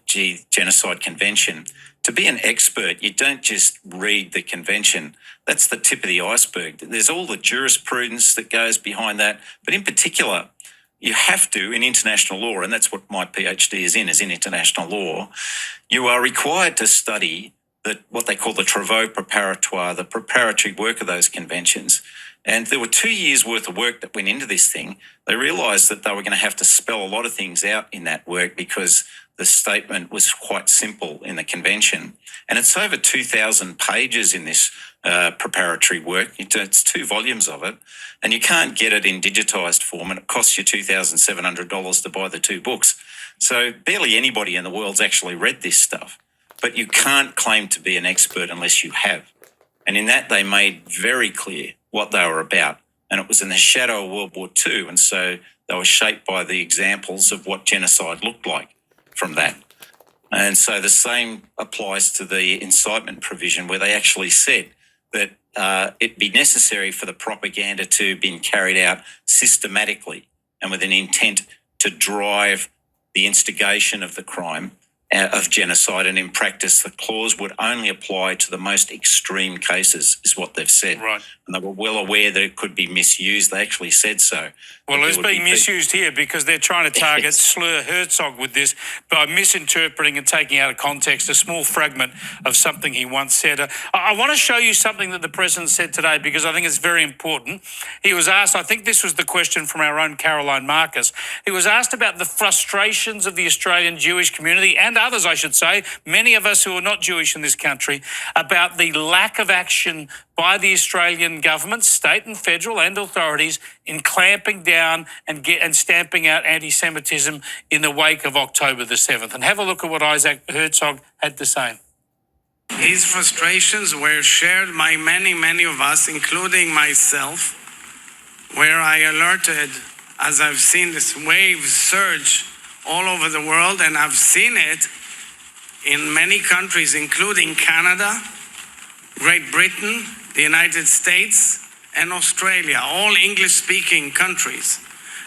Genocide Convention. To be an expert, you don't just read the convention. That's the tip of the iceberg. There's all the jurisprudence that goes behind that, but in particular, you have to, in international law, and that's what my PhD is in international law, you are required to study what they call the travaux préparatoires, the preparatory work of those conventions. And there were 2 years' worth of work that went into this thing. They realised that they were going to have to spell a lot of things out in that work because the statement was quite simple in the convention. And it's over 2,000 pages in this preparatory work. It's 2 volumes of it. And you can't get it in digitised form, and it costs you $2,700 to buy the 2 books. So barely anybody in the world's actually read this stuff. But you can't claim to be an expert unless you have. And in that, they made very clear what they were about. And it was in the shadow of World War II. And so they were shaped by the examples of what genocide looked like from that. And so the same applies to the incitement provision, where they actually said that it'd be necessary for the propaganda to be carried out systematically and with an intent to drive the instigation of the crime of genocide, and in practice the clause would only apply to the most extreme cases, is what they've said. Right. And they were well aware that it could be misused. They actually said so. Well, it's being misused here because they're trying to target slur Herzog with this by misinterpreting and taking out of context a small fragment of something he once said. I want to show you something that the President said today, because I think it's very important. He was asked, I think this was the question from our own Caroline Marcus, he was asked about the frustrations of the Australian Jewish community, and others, I should say, many of us who are not Jewish in this country, about the lack of action by the Australian government, state and federal, and authorities in clamping down and stamping out anti-Semitism in the wake of October the 7th. And have a look at what Isaac Herzog had to say. These frustrations were shared by many of us, including myself, where I alerted, as I've seen this wave surge all over the world, and I've seen it in many countries, including Canada, Great Britain, the United States, and Australia, all English-speaking countries.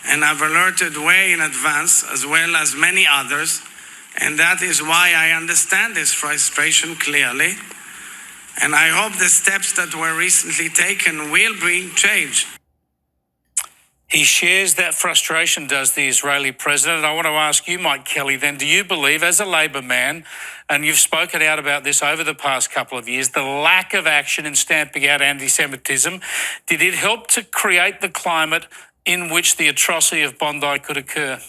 And I've alerted way in advance, as well as many others, and that is why I understand this frustration clearly. And I hope the steps that were recently taken will bring change. He shares that frustration, does the Israeli president. I want to ask you, Mike Kelly, then, do you believe, as a Labor man, and you've spoken out about this over the past couple of years, the lack of action in stamping out anti-Semitism, did it help to create the climate in which the atrocity of Bondi could occur?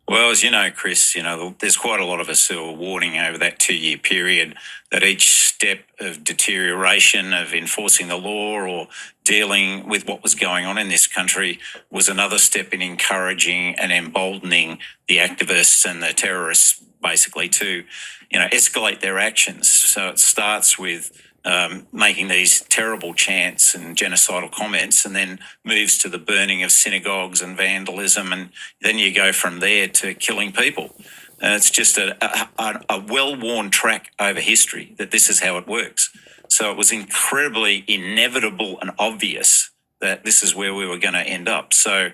Well, as you know, Chris, there's quite a lot of us who are warning over that 2-year period that each step of deterioration of enforcing the law or dealing with what was going on in this country was another step in encouraging and emboldening the activists and the terrorists basically to, escalate their actions. So it starts with making these terrible chants and genocidal comments, and then moves to the burning of synagogues and vandalism, and then you go from there to killing people. And it's just a well-worn track over history that this is how it works. So it was incredibly inevitable and obvious that this is where we were going to end up. So,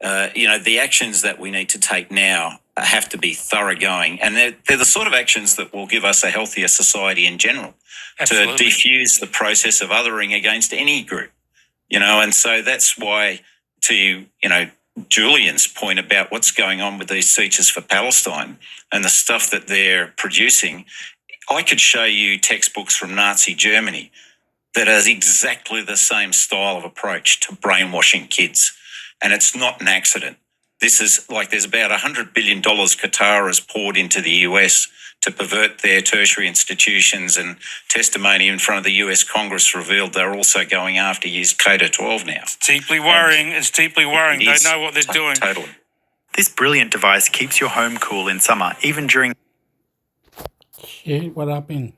the actions that we need to take now have to be thoroughgoing, and they're the sort of actions that will give us a healthier society in general. Absolutely. To defuse the process of othering against any group, and so that's why, to Julian's point about what's going on with these teachers for Palestine and the stuff that they're producing, I could show you textbooks from Nazi Germany that has exactly the same style of approach to brainwashing kids, and it's not an accident. This is there's about $100 billion Qatar has poured into the US to pervert their tertiary institutions, and testimony in front of the US Congress revealed they're also going after K-12 now. It's deeply worrying. It's deeply worrying. They know what they're doing. Totally. This brilliant device keeps your home cool in summer, even during... Shit, what happened?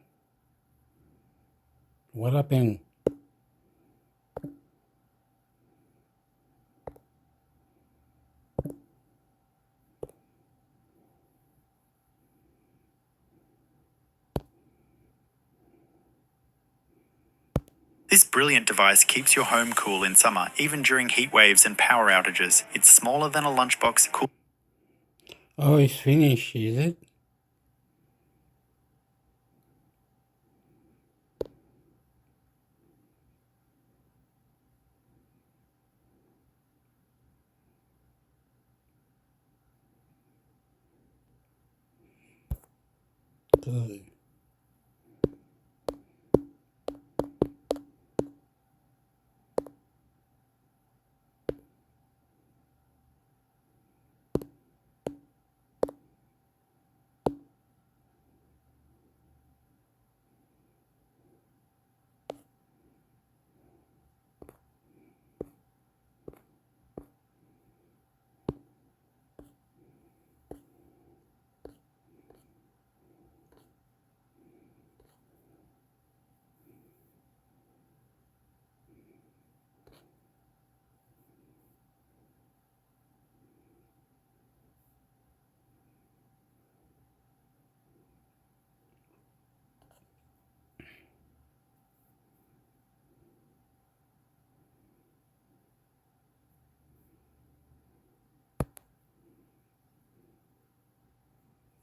What happened? This brilliant device keeps your home cool in summer, even during heat waves and power outages. It's smaller than a lunchbox. Cool. Oh, it's finished, is it? Good.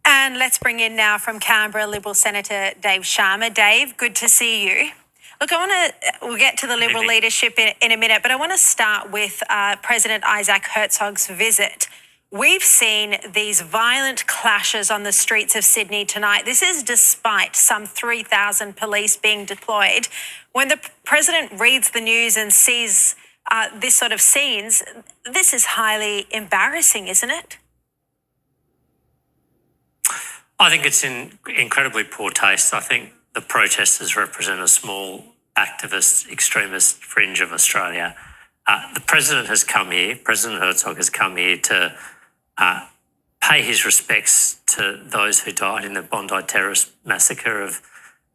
And let's bring in now from Canberra Liberal Senator Dave Sharma. Dave, good to see you. Look, we'll get to the Liberal leadership in a minute, but I want to start with President Isaac Herzog's visit. We've seen these violent clashes on the streets of Sydney tonight. This is despite some 3,000 police being deployed. When the president reads the news and sees this sort of scenes, this is highly embarrassing, isn't it? I think it's in incredibly poor taste. I think the protesters represent a small activist, extremist fringe of Australia. The president has come here, President Herzog has come here to pay his respects to those who died in the Bondi terrorist massacre of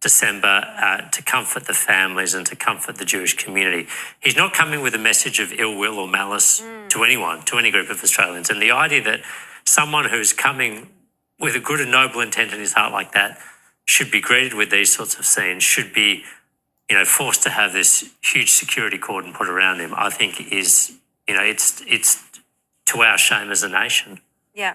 December to comfort the families and to comfort the Jewish community. He's not coming with a message of ill will or malice to anyone, to any group of Australians. And the idea that someone who's coming with a good and noble intent in his heart like that should be greeted with these sorts of scenes, should be, forced to have this huge security cordon put around him, I think is, it's to our shame as a nation. Yeah.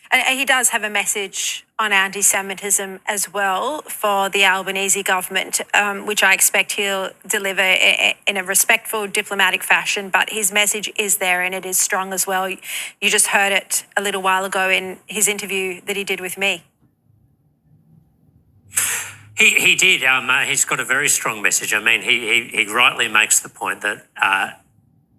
And he does have a message on anti-Semitism as well for the Albanese government, which I expect he'll deliver in a respectful, diplomatic fashion. But his message is there and it is strong as well. You just heard it a little while ago in his interview that he did with me. He did. He's got a very strong message. I mean, he rightly makes the point that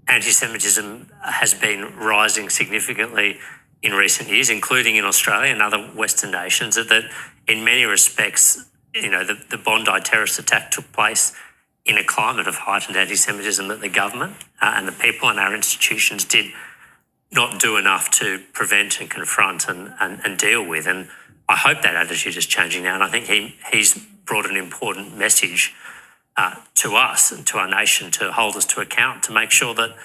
anti-Semitism has been rising significantly in recent years, including in Australia and other Western nations, that in many respects, the Bondi terrorist attack took place in a climate of heightened anti-Semitism, that the government and the people in our institutions did not do enough to prevent and confront and deal with. And I hope that attitude is changing now. And I think he's brought an important message to us and to our nation to hold us to account, to make sure that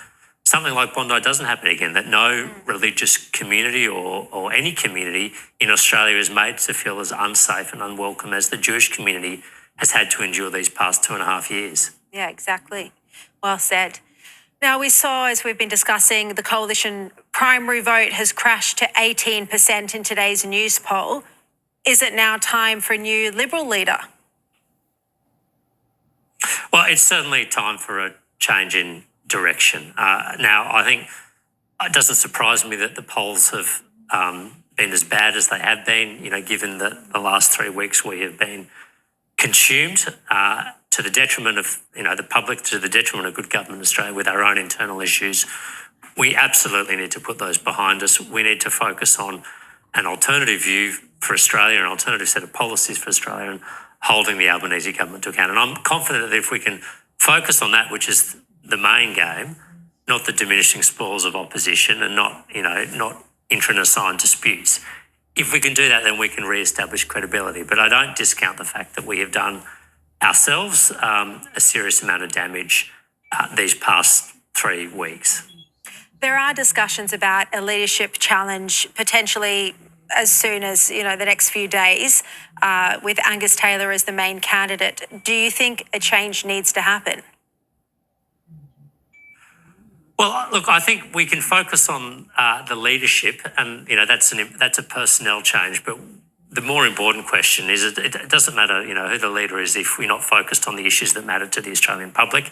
something like Bondi doesn't happen again, that no religious community or any community in Australia is made to feel as unsafe and unwelcome as the Jewish community has had to endure these past 2.5 years. Yeah, exactly. Well said. Now, we saw, as we've been discussing, the coalition primary vote has crashed to 18% in today's news poll. Is it now time for a new Liberal leader? Well, it's certainly time for a change in direction. Now, I think it doesn't surprise me that the polls have been as bad as they have been, given that the last 3 weeks we have been consumed to the detriment of, the public, to the detriment of good government in Australia with our own internal issues. We absolutely need to put those behind us. We need to focus on an alternative view for Australia, an alternative set of policies for Australia, and holding the Albanese government to account. And I'm confident that if we can focus on that, which is the main game, not the diminishing spoils of opposition and not intra-assigned disputes. If we can do that, then we can re-establish credibility. But I don't discount the fact that we have done ourselves a serious amount of damage these past 3 weeks. There are discussions about a leadership challenge potentially as soon as, the next few days with Angus Taylor as the main candidate. Do you think a change needs to happen? Well, look, I think we can focus on the leadership, and that's a personnel change. But the more important question is, it doesn't matter, who the leader is if we're not focused on the issues that matter to the Australian public.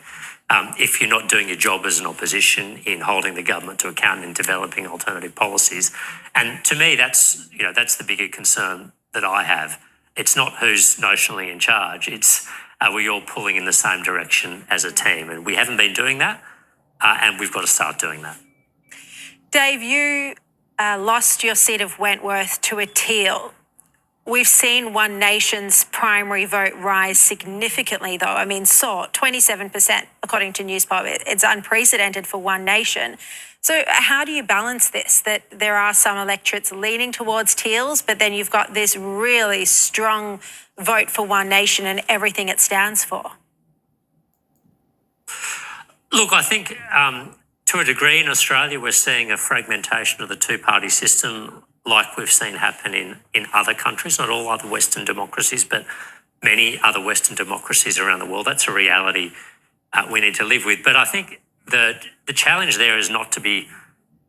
If you're not doing your job as an opposition in holding the government to account and developing alternative policies, and to me, that's the bigger concern that I have. It's not who's notionally in charge. It's are we all pulling in the same direction as a team, and we haven't been doing that. And we've got to start doing that. Dave, you lost your seat of Wentworth to a Teal. We've seen One Nation's primary vote rise significantly, though. I mean, saw 27%, according to Newspoll. It's unprecedented for One Nation. So how do you balance this, that there are some electorates leaning towards Teals, but then you've got this really strong vote for One Nation and everything it stands for? Look, I think to a degree in Australia we're seeing a fragmentation of the two-party system like we've seen happen in other countries, not all other Western democracies, but many other Western democracies around the world. That's a reality we need to live with. But I think the challenge there is not to be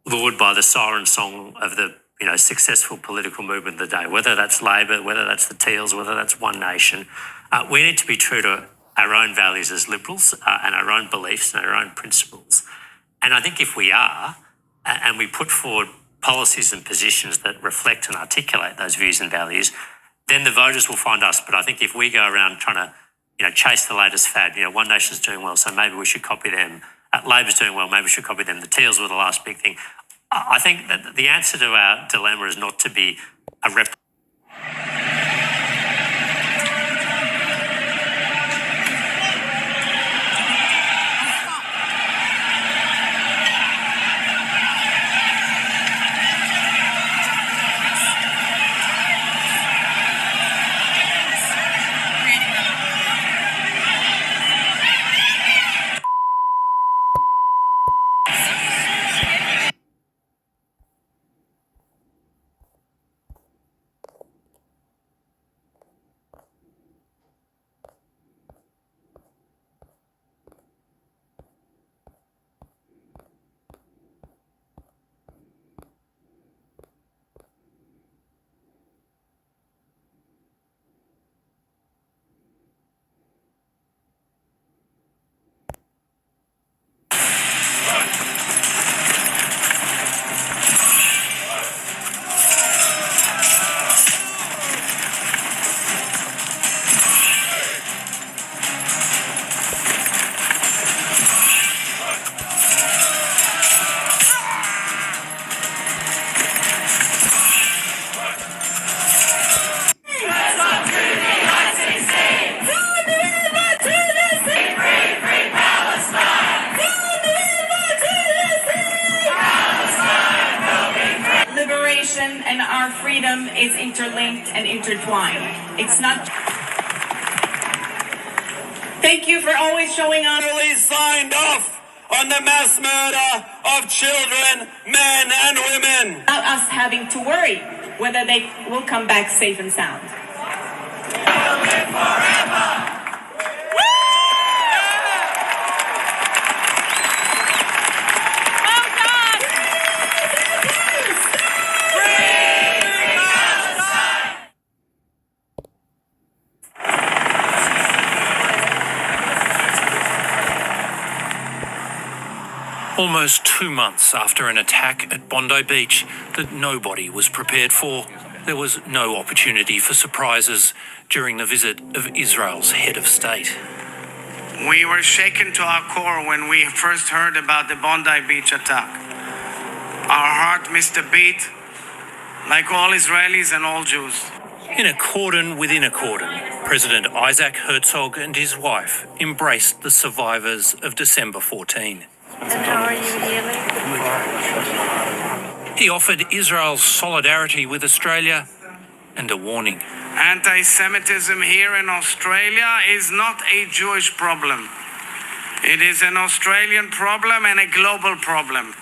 lured by the siren song of the successful political movement of the day, whether that's Labor, whether that's the Teals, whether that's One Nation. We need to be true to our own values as Liberals and our own beliefs and our own principles. And I think if we are, and we put forward policies and positions that reflect and articulate those views and values, then the voters will find us. But I think if we go around trying to, chase the latest fad, One Nation's doing well, so maybe we should copy them. Labor's doing well, maybe we should copy them. The Teals were the last big thing. I think that the answer to our dilemma is not to be a intertwined. It's not. Thank you for always showing up. Signed off on the mass murder of children, men and women. Without us having to worry whether they will come back safe and sound. Almost 2 months after an attack at Bondi Beach that nobody was prepared for, there was no opportunity for surprises during the visit of Israel's head of state. We were shaken to our core when we first heard about the Bondi Beach attack. Our heart missed a beat, like all Israelis and all Jews. In a cordon within a cordon, President Isaac Herzog and his wife embraced the survivors of December 14. And how are you healing? He offered Israel's solidarity with Australia and a warning. Anti-Semitism here in Australia is not a Jewish problem. It is an Australian problem and a global problem.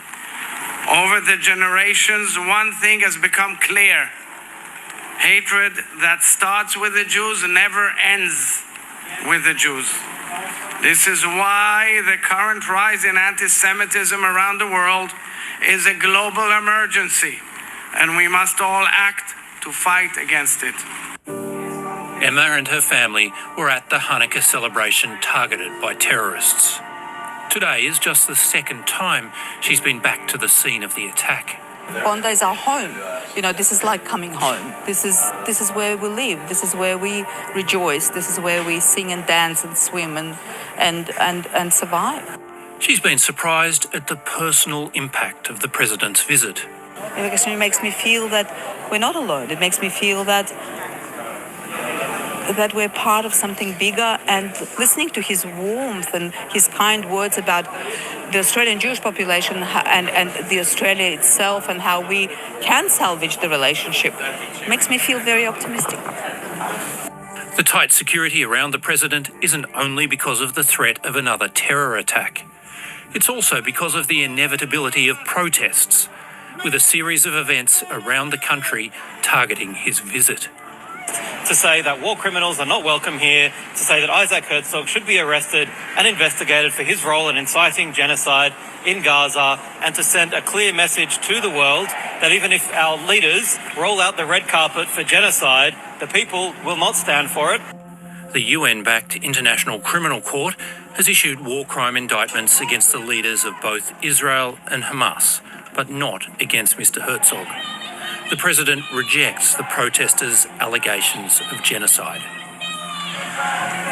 Over the generations, one thing has become clear. Hatred that starts with the Jews never ends with the Jews. This is why the current rise in anti-Semitism around the world is a global emergency, and we must all act to fight against it. Emma and her family were at the Hanukkah celebration targeted by terrorists. Today is just the second time she's been back to the scene of the attack. Bondi is our home. You know, this is like coming home. This is where we live. This is where we rejoice. This is where we sing and dance and swim and survive. She's been surprised at the personal impact of the president's visit. It makes me feel that we're not alone. It makes me feel that we're part of something bigger, and listening to his warmth and his kind words about the Australian Jewish population and the Australia itself and how we can salvage the relationship makes me feel very optimistic. The tight security around the president isn't only because of the threat of another terror attack. It's also because of the inevitability of protests, with a series of events around the country targeting his visit. To say that war criminals are not welcome here, to say that Isaac Herzog should be arrested and investigated for his role in inciting genocide in Gaza, and to send a clear message to the world that even if our leaders roll out the red carpet for genocide, the people will not stand for it. The UN-backed International Criminal Court has issued war crime indictments against the leaders of both Israel and Hamas, but not against Mr. Herzog. The president rejects the protesters' allegations of genocide.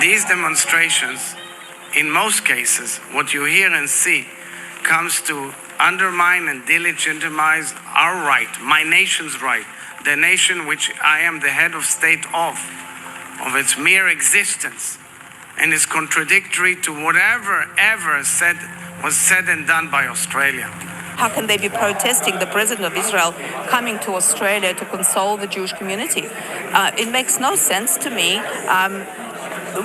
These demonstrations, in most cases, what you hear and see comes to undermine and delegitimize our right, my nation's right, the nation which I am the head of state of its mere existence, and is contradictory to whatever ever was said and done by Australia. How can they be protesting the president of Israel coming to Australia to console the Jewish community? It makes no sense to me.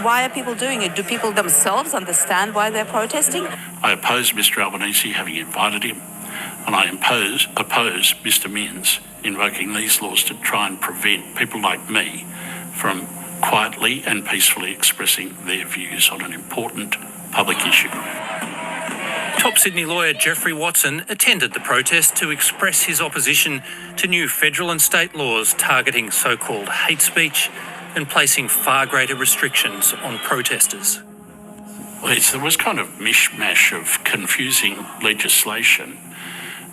Why are people doing it? Do people themselves understand why they're protesting? I oppose Mr. Albanese having invited him, and I oppose Mr. Minns invoking these laws to try and prevent people like me from quietly and peacefully expressing their views on an important public issue. Top Sydney lawyer Geoffrey Watson attended the protest to express his opposition to new federal and state laws targeting so-called hate speech and placing far greater restrictions on protesters. Well, there was kind of mishmash of confusing legislation,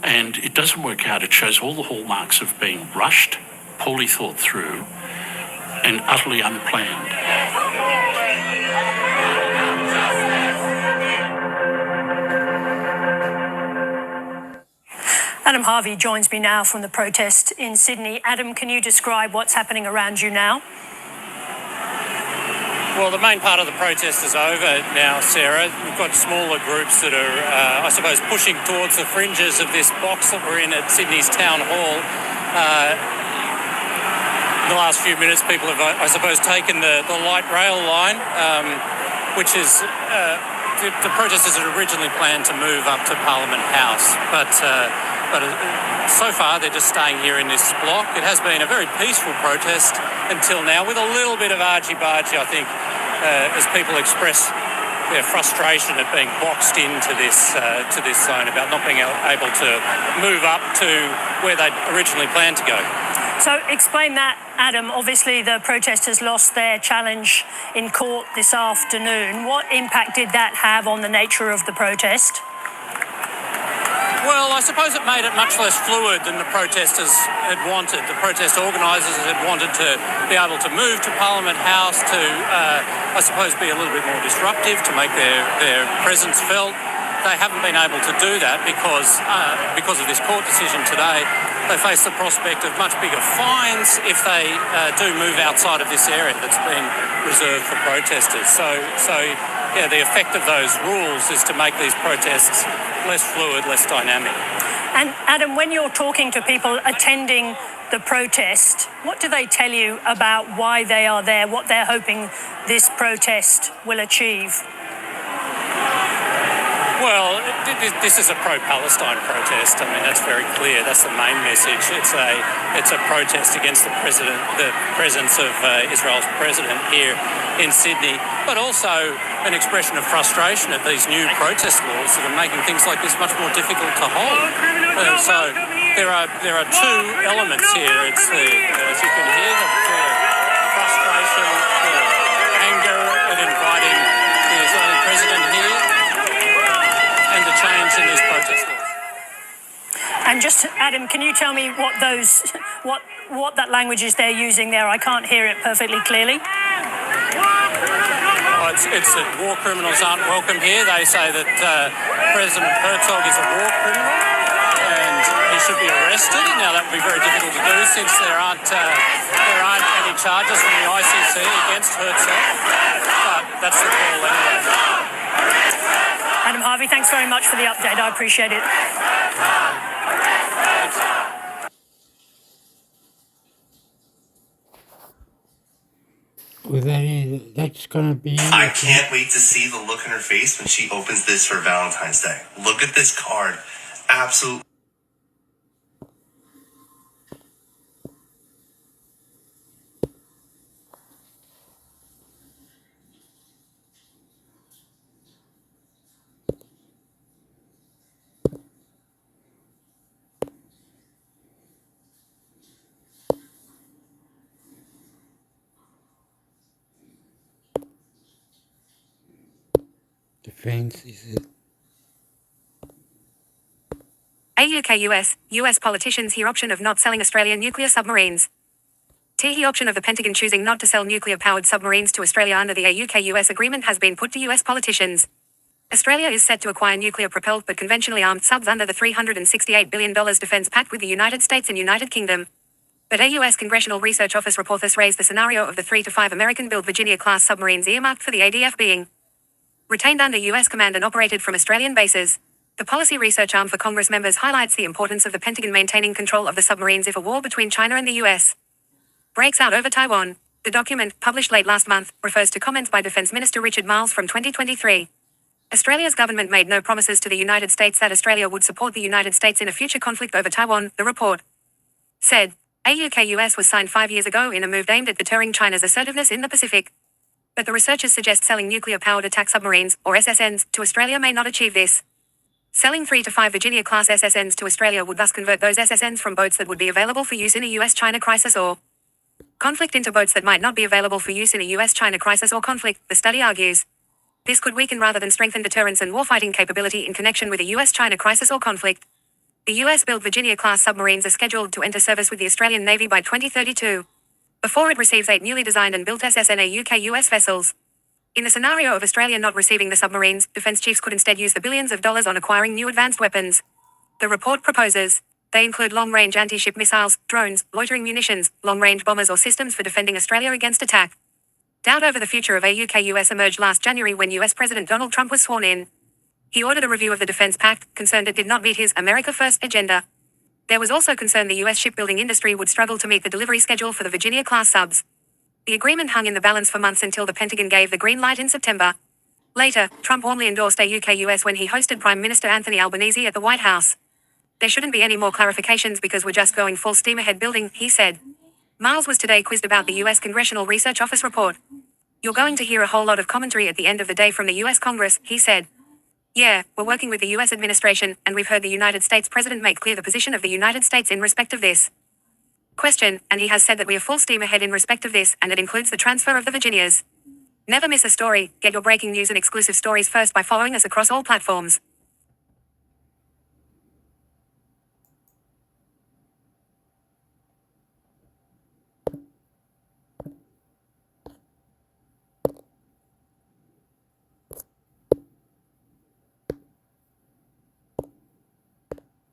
and it doesn't work out. It shows all the hallmarks of being rushed, poorly thought through, and utterly unplanned. Adam Harvey joins me now from the protest in Sydney. Adam, can you describe what's happening around you now? Well, the main part of the protest is over now, Sarah. We've got smaller groups that are, I suppose, pushing towards the fringes of this box that we're in at Sydney's Town Hall. the last few minutes, people have, I suppose, taken the light rail line, which is the protesters had originally planned to move up to Parliament House, but so far they're just staying here in this block. It has been a very peaceful protest until now, with a little bit of argy-bargy, I think, as people express their frustration at being boxed into this zone, about not being able to move up to where they'd originally planned to go. So explain that, Adam. Obviously, the protesters lost their challenge in court this afternoon. What impact did that have on the nature of the protest? Well, I suppose it made it much less fluid than the protesters had wanted. The protest organisers had wanted to be able to move to Parliament House to, I suppose, be a little bit more disruptive, to make their presence felt. They haven't been able to do that because of this court decision today. They face the prospect of much bigger fines if they do move outside of this area that's been reserved for protesters. So yeah, the effect of those rules is to make these protests less fluid, less dynamic. And Adam, when you're talking to people attending the protest, what do they tell you about why they are there, what they're hoping this protest will achieve? Well, this is a pro-Palestine protest. I mean, that's very clear. That's the main message. It's a protest against the presence of Israel's president here in Sydney, but also an expression of frustration at these new protest laws that are making things like this much more difficult to hold. So there are two elements here. It's as you can hear, the frustration, the anger at inviting the Israeli president here, and the change in these protest laws. And just, Adam, can you tell me what that language is they're using there? I can't hear it perfectly clearly. It's that war criminals aren't welcome here. They say that President Herzog is a war criminal and he should be arrested. Now that would be very difficult to do since there aren't any charges from the ICC against Herzog. But that's the call anyway. Adam Harvey, thanks very much for the update. I appreciate it. Well, that's going to be... I can't wait to see the look on her face when she opens this for Valentine's Day. Look at this card. Absolutely. Defense is it. US politicians hear option of not selling Australian nuclear submarines. The option of the Pentagon choosing not to sell nuclear-powered submarines to Australia under the UK-US agreement has been put to US politicians. Australia is set to acquire nuclear-propelled but conventionally armed subs under the $368 billion defence pact with the United States and United Kingdom. But a US Congressional Research Office report has raised the scenario of the 3 to 5 American-built Virginia-class submarines earmarked for the ADF being retained under US command and operated from Australian bases. The policy research arm for Congress members highlights the importance of the Pentagon maintaining control of the submarines if a war between China and the US breaks out over Taiwan. The document, published late last month, refers to comments by Defence Minister Richard Marles from 2023. Australia's government made no promises to the United States that Australia would support the United States in a future conflict over Taiwan, the report said. A UK-US was signed 5 years ago in a move aimed at deterring China's assertiveness in the Pacific. But the researchers suggest selling nuclear-powered attack submarines, or SSNs, to Australia may not achieve this. Selling 3 to 5 Virginia-class SSNs to Australia would thus convert those SSNs from boats that would be available for use in a US-China crisis or conflict into boats that might not be available for use in a US-China crisis or conflict, the study argues. This could weaken rather than strengthen deterrence and warfighting capability in connection with a US-China crisis or conflict. The US-built Virginia-class submarines are scheduled to enter service with the Australian Navy by 2032. Before it receives 8 newly designed and built SSNA UK-US vessels. In the scenario of Australia not receiving the submarines, defence chiefs could instead use the billions of dollars on acquiring new advanced weapons. The report proposes. They include long-range anti-ship missiles, drones, loitering munitions, long-range bombers or systems for defending Australia against attack. Doubt over the future of a UK-US emerged last January when US President Donald Trump was sworn in. He ordered a review of the defence pact, concerned it did not meet his America First agenda. There was also concern the US shipbuilding industry would struggle to meet the delivery schedule for the Virginia-class subs. The agreement hung in the balance for months until the Pentagon gave the green light in September. Later, Trump warmly endorsed a UK-US when he hosted Prime Minister Anthony Albanese at the White House. There shouldn't be any more clarifications because we're just going full steam ahead building, he said. Miles was today quizzed about the US Congressional Research Office report. You're going to hear a whole lot of commentary at the end of the day from the US Congress, he said. Yeah, we're working with the US administration, and we've heard the United States President make clear the position of the United States in respect of this. Question, and he has said that we are full steam ahead in respect of this, and it includes the transfer of the Virginias. Never miss a story. Get your breaking news and exclusive stories first by following us across all platforms.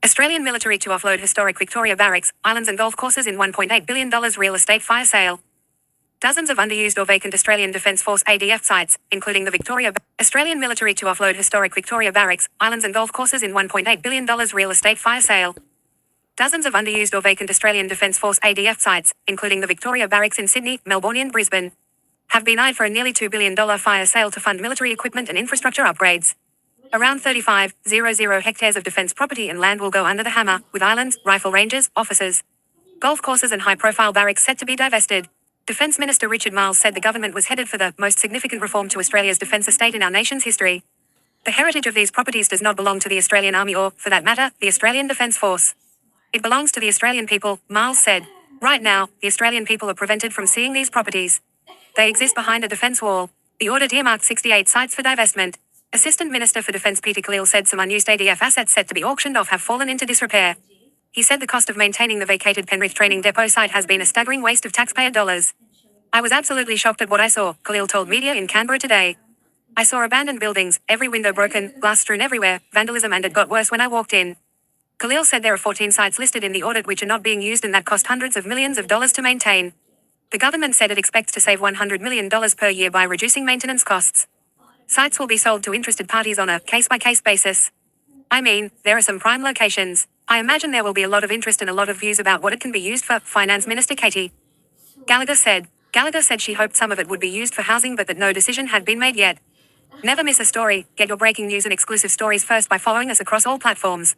Australian military to offload historic Victoria barracks, islands and golf courses in $1.8 billion real estate fire sale. Dozens of underused or vacant Australian Defence Force ADF sites, including the Australian military to offload historic Victoria barracks, islands and golf courses in $1.8 billion real estate fire sale. Dozens of underused or vacant Australian Defence Force ADF sites, including the Victoria barracks in Sydney, Melbourne and Brisbane, have been eyed for a nearly $2 billion fire sale to fund military equipment and infrastructure upgrades. Around 3,500 hectares of defence property and land will go under the hammer, with islands, rifle ranges, offices, golf courses and high-profile barracks set to be divested. Defence Minister Richard Marles said the government was headed for the most significant reform to Australia's defence estate in our nation's history. The heritage of these properties does not belong to the Australian Army or, for that matter, the Australian Defence Force. It belongs to the Australian people, Marles said. Right now, the Australian people are prevented from seeing these properties. They exist behind a defence wall. The audit earmarked 68 sites for divestment. Assistant Minister for Defence Peter Khalil said some unused ADF assets set to be auctioned off have fallen into disrepair. He said the cost of maintaining the vacated Penrith Training Depot site has been a staggering waste of taxpayer dollars. I was absolutely shocked at what I saw, Khalil told media in Canberra today. I saw abandoned buildings, every window broken, glass strewn everywhere, vandalism, and it got worse when I walked in. Khalil said there are 14 sites listed in the audit which are not being used and that cost hundreds of millions of dollars to maintain. The government said it expects to save $100 million per year by reducing maintenance costs. Sites will be sold to interested parties on a case-by-case basis. I mean, there are some prime locations. I imagine there will be a lot of interest and a lot of views about what it can be used for, Finance Minister Katie Gallagher said. Gallagher said she hoped some of it would be used for housing but that no decision had been made yet. Never miss a story. Get your breaking news and exclusive stories first by following us across all platforms.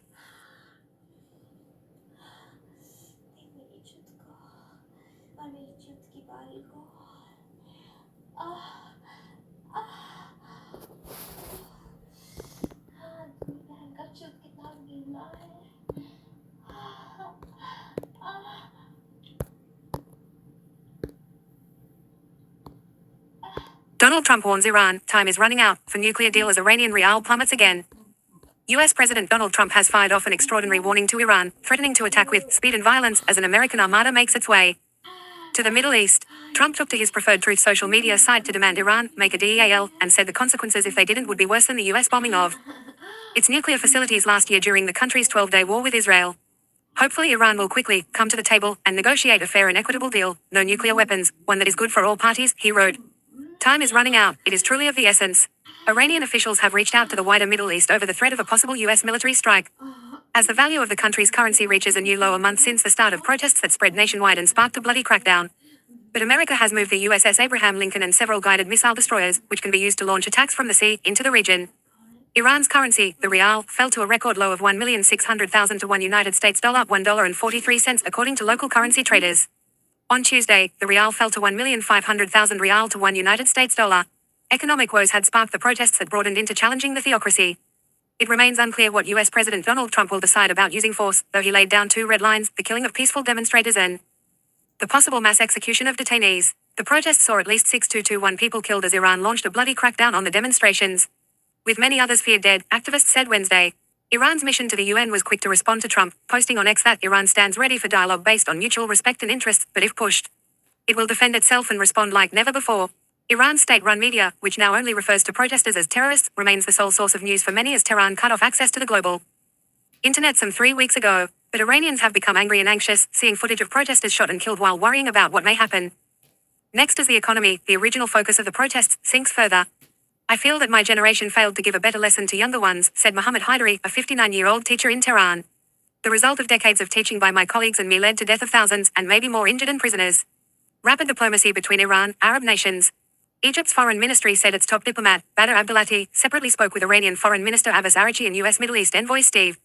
Donald Trump warns Iran, time is running out for nuclear deal as Iranian rial plummets again. US President Donald Trump has fired off an extraordinary warning to Iran, threatening to attack with speed and violence as an American armada makes its way to the Middle East. Trump took to his preferred Truth social media site to demand Iran make a deal and said the consequences if they didn't would be worse than the US bombing of its nuclear facilities last year during the country's 12-day war with Israel. Hopefully Iran will quickly come to the table and negotiate a fair and equitable deal, no nuclear weapons, one that is good for all parties, he wrote. Time is running out, it is truly of the essence. Iranian officials have reached out to the wider Middle East over the threat of a possible US military strike. As the value of the country's currency reaches a new low a month since the start of protests that spread nationwide and sparked a bloody crackdown. But America has moved the USS Abraham Lincoln and several guided missile destroyers, which can be used to launch attacks from the sea, into the region. Iran's currency, the rial, fell to a record low of $1,600,000 to $1 United States dollar, $1.43 according to local currency traders. On Tuesday, the rial fell to $1,500,000 rial to $1 United States dollar. Economic woes had sparked the protests that broadened into challenging the theocracy. It remains unclear what US President Donald Trump will decide about using force, though he laid down two red lines, the killing of peaceful demonstrators and the possible mass execution of detainees. The protests saw at least 6,221 people killed as Iran launched a bloody crackdown on the demonstrations, with many others feared dead, activists said Wednesday. Iran's mission to the UN was quick to respond to Trump, posting on X that Iran stands ready for dialogue based on mutual respect and interests, but if pushed, it will defend itself and respond like never before. Iran's state-run media, which now only refers to protesters as terrorists, remains the sole source of news for many as Tehran cut off access to the global internet some 3 weeks ago. But Iranians have become angry and anxious, seeing footage of protesters shot and killed while worrying about what may happen next as the economy, the original focus of the protests, sinks further. I feel that my generation failed to give a better lesson to younger ones, said Mohammad Haidari, a 59-year-old teacher in Tehran. The result of decades of teaching by my colleagues and me led to death of thousands and maybe more injured and prisoners. Rapid diplomacy between Iran, Arab nations. Egypt's foreign ministry said its top diplomat, Badr Abdulati, separately spoke with Iranian Foreign Minister Abbas Araghchi and U.S. Middle East envoy Steve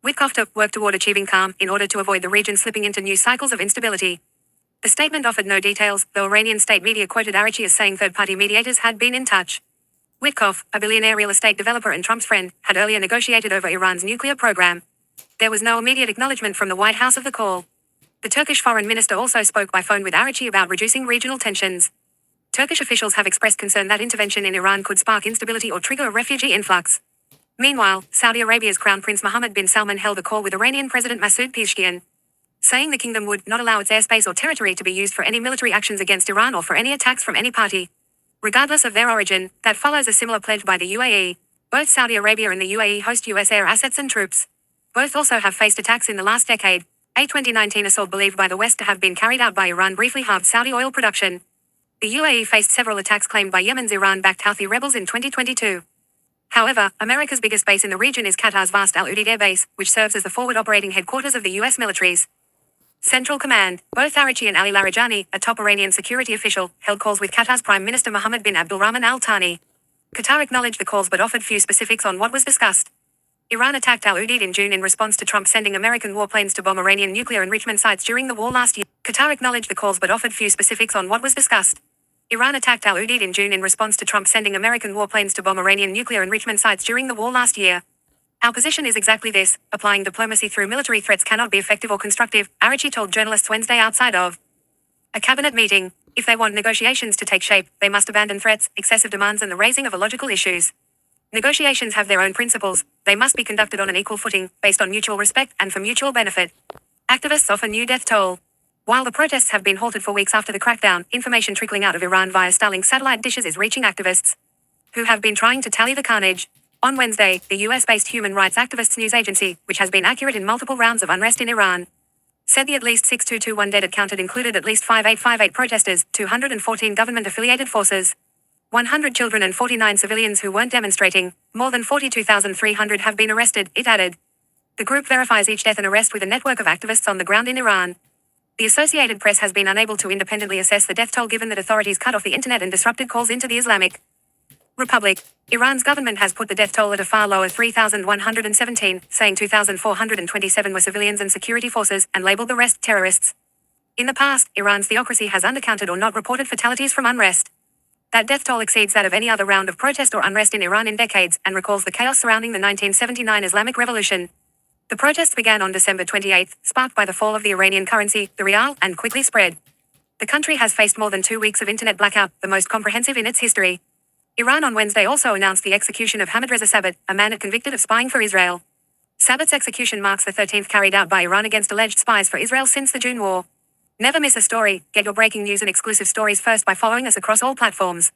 Witkoff to work toward achieving calm in order to avoid the region slipping into new cycles of instability. The statement offered no details, though Iranian state media quoted Araghchi as saying third-party mediators had been in touch. Witkoff, a billionaire real estate developer and Trump's friend, had earlier negotiated over Iran's nuclear program. There was no immediate acknowledgement from the White House of the call. The Turkish foreign minister also spoke by phone with Araghchi about reducing regional tensions. Turkish officials have expressed concern that intervention in Iran could spark instability or trigger a refugee influx. Meanwhile, Saudi Arabia's Crown Prince Mohammed bin Salman held a call with Iranian President Masoud Pezeshkian, saying the kingdom would not allow its airspace or territory to be used for any military actions against Iran or for any attacks from any party, regardless of their origin. That follows a similar pledge by the UAE. Both Saudi Arabia and the UAE host US air assets and troops. Both also have faced attacks in the last decade. A 2019 assault believed by the West to have been carried out by Iran briefly halved Saudi oil production. The UAE faced several attacks claimed by Yemen's Iran-backed Houthi rebels in 2022. However, America's biggest base in the region is Qatar's vast Al Udeid Air Base, which serves as the forward operating headquarters of the U.S. military's Central Command. Both Araghchi and Ali Larijani, a top Iranian security official, held calls with Qatar's Prime Minister Mohammed bin Abdulrahman Al Thani. Qatar acknowledged the calls but offered few specifics on what was discussed. Iran attacked Al Udeid in June in response to Trump sending American warplanes to bomb Iranian nuclear enrichment sites during the war last year. Qatar acknowledged the calls but offered few specifics on what was discussed. Iran attacked Al Udeid in June in response to Trump sending American warplanes to bomb Iranian nuclear enrichment sites during the war last year. Our position is exactly this: applying diplomacy through military threats cannot be effective or constructive, Araghchi told journalists Wednesday outside of a cabinet meeting. If they want negotiations to take shape, they must abandon threats, excessive demands and the raising of illogical issues. Negotiations have their own principles. They must be conducted on an equal footing, based on mutual respect and for mutual benefit. Activists offer new death toll. While the protests have been halted for weeks after the crackdown, information trickling out of Iran via Starlink satellite dishes is reaching activists who have been trying to tally the carnage. On Wednesday, the US-based human rights activists news agency, which has been accurate in multiple rounds of unrest in Iran, said the at least 6221 dead counted included at least 5858 protesters, 214 government-affiliated forces, 100 children and 49 civilians who weren't demonstrating. More than 42,300 have been arrested, it added. The group verifies each death and arrest with a network of activists on the ground in Iran. The Associated Press has been unable to independently assess the death toll given that authorities cut off the internet and disrupted calls into the Islamic Republic. Iran's government has put the death toll at a far lower 3,117, saying 2,427 were civilians and security forces, and labeled the rest terrorists. In the past, Iran's theocracy has undercounted or not reported fatalities from unrest. That death toll exceeds that of any other round of protest or unrest in Iran in decades, and recalls the chaos surrounding the 1979 Islamic Revolution. The protests began on December 28, sparked by the fall of the Iranian currency, the rial, and quickly spread. The country has faced more than 2 weeks of internet blackout, the most comprehensive in its history. Iran on Wednesday also announced the execution of Hamid Reza Sabat, a man convicted of spying for Israel. Sabat's execution marks the 13th carried out by Iran against alleged spies for Israel since the June war. Never miss a story. Get your breaking news and exclusive stories first by following us across all platforms.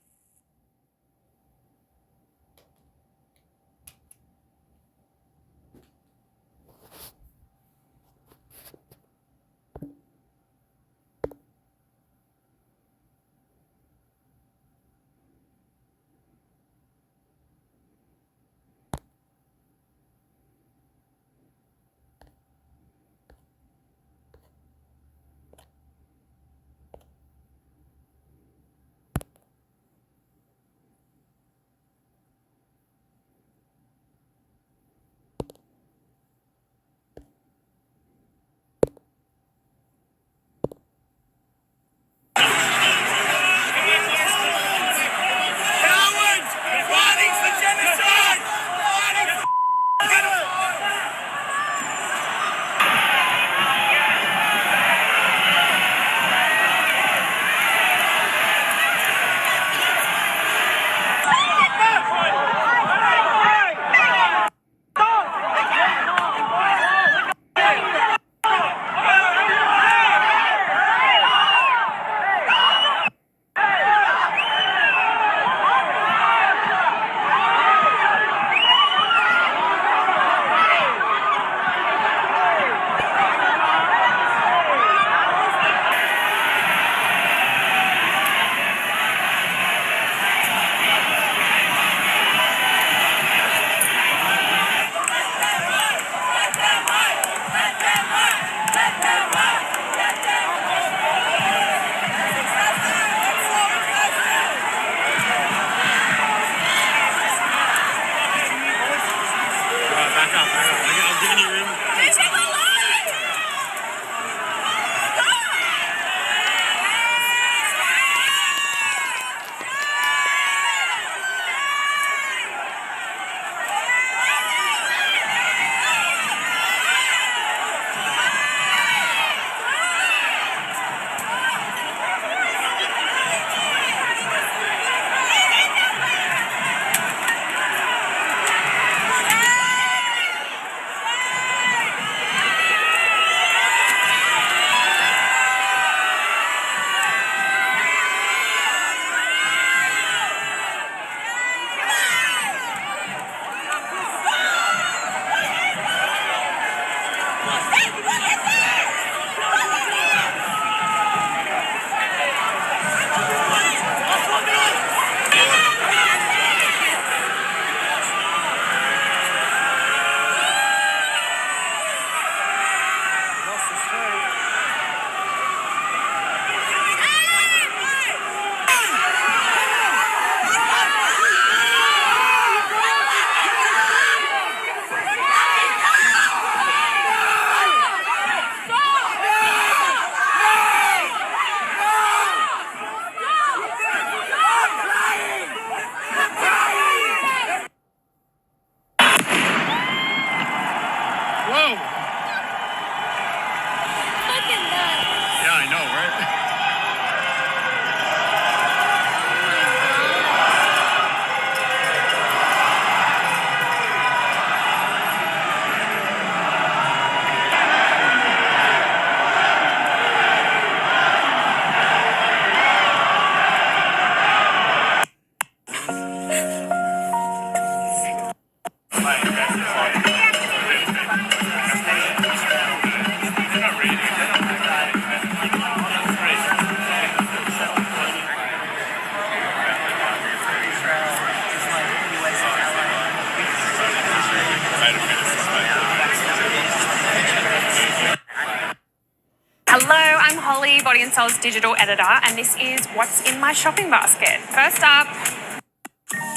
Hello, I'm Holly, Body and Soul's digital editor, and this is what's in my shopping basket. First up,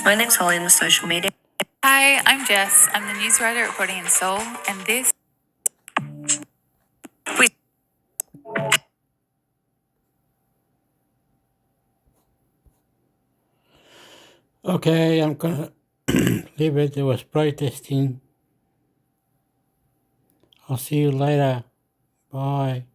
My name's Holly, I'm the social media. Hi, I'm Jess. I'm the news writer at Body and Soul, and this. Okay, I'm gonna leave it. There was protesting. I'll see you later. Bye.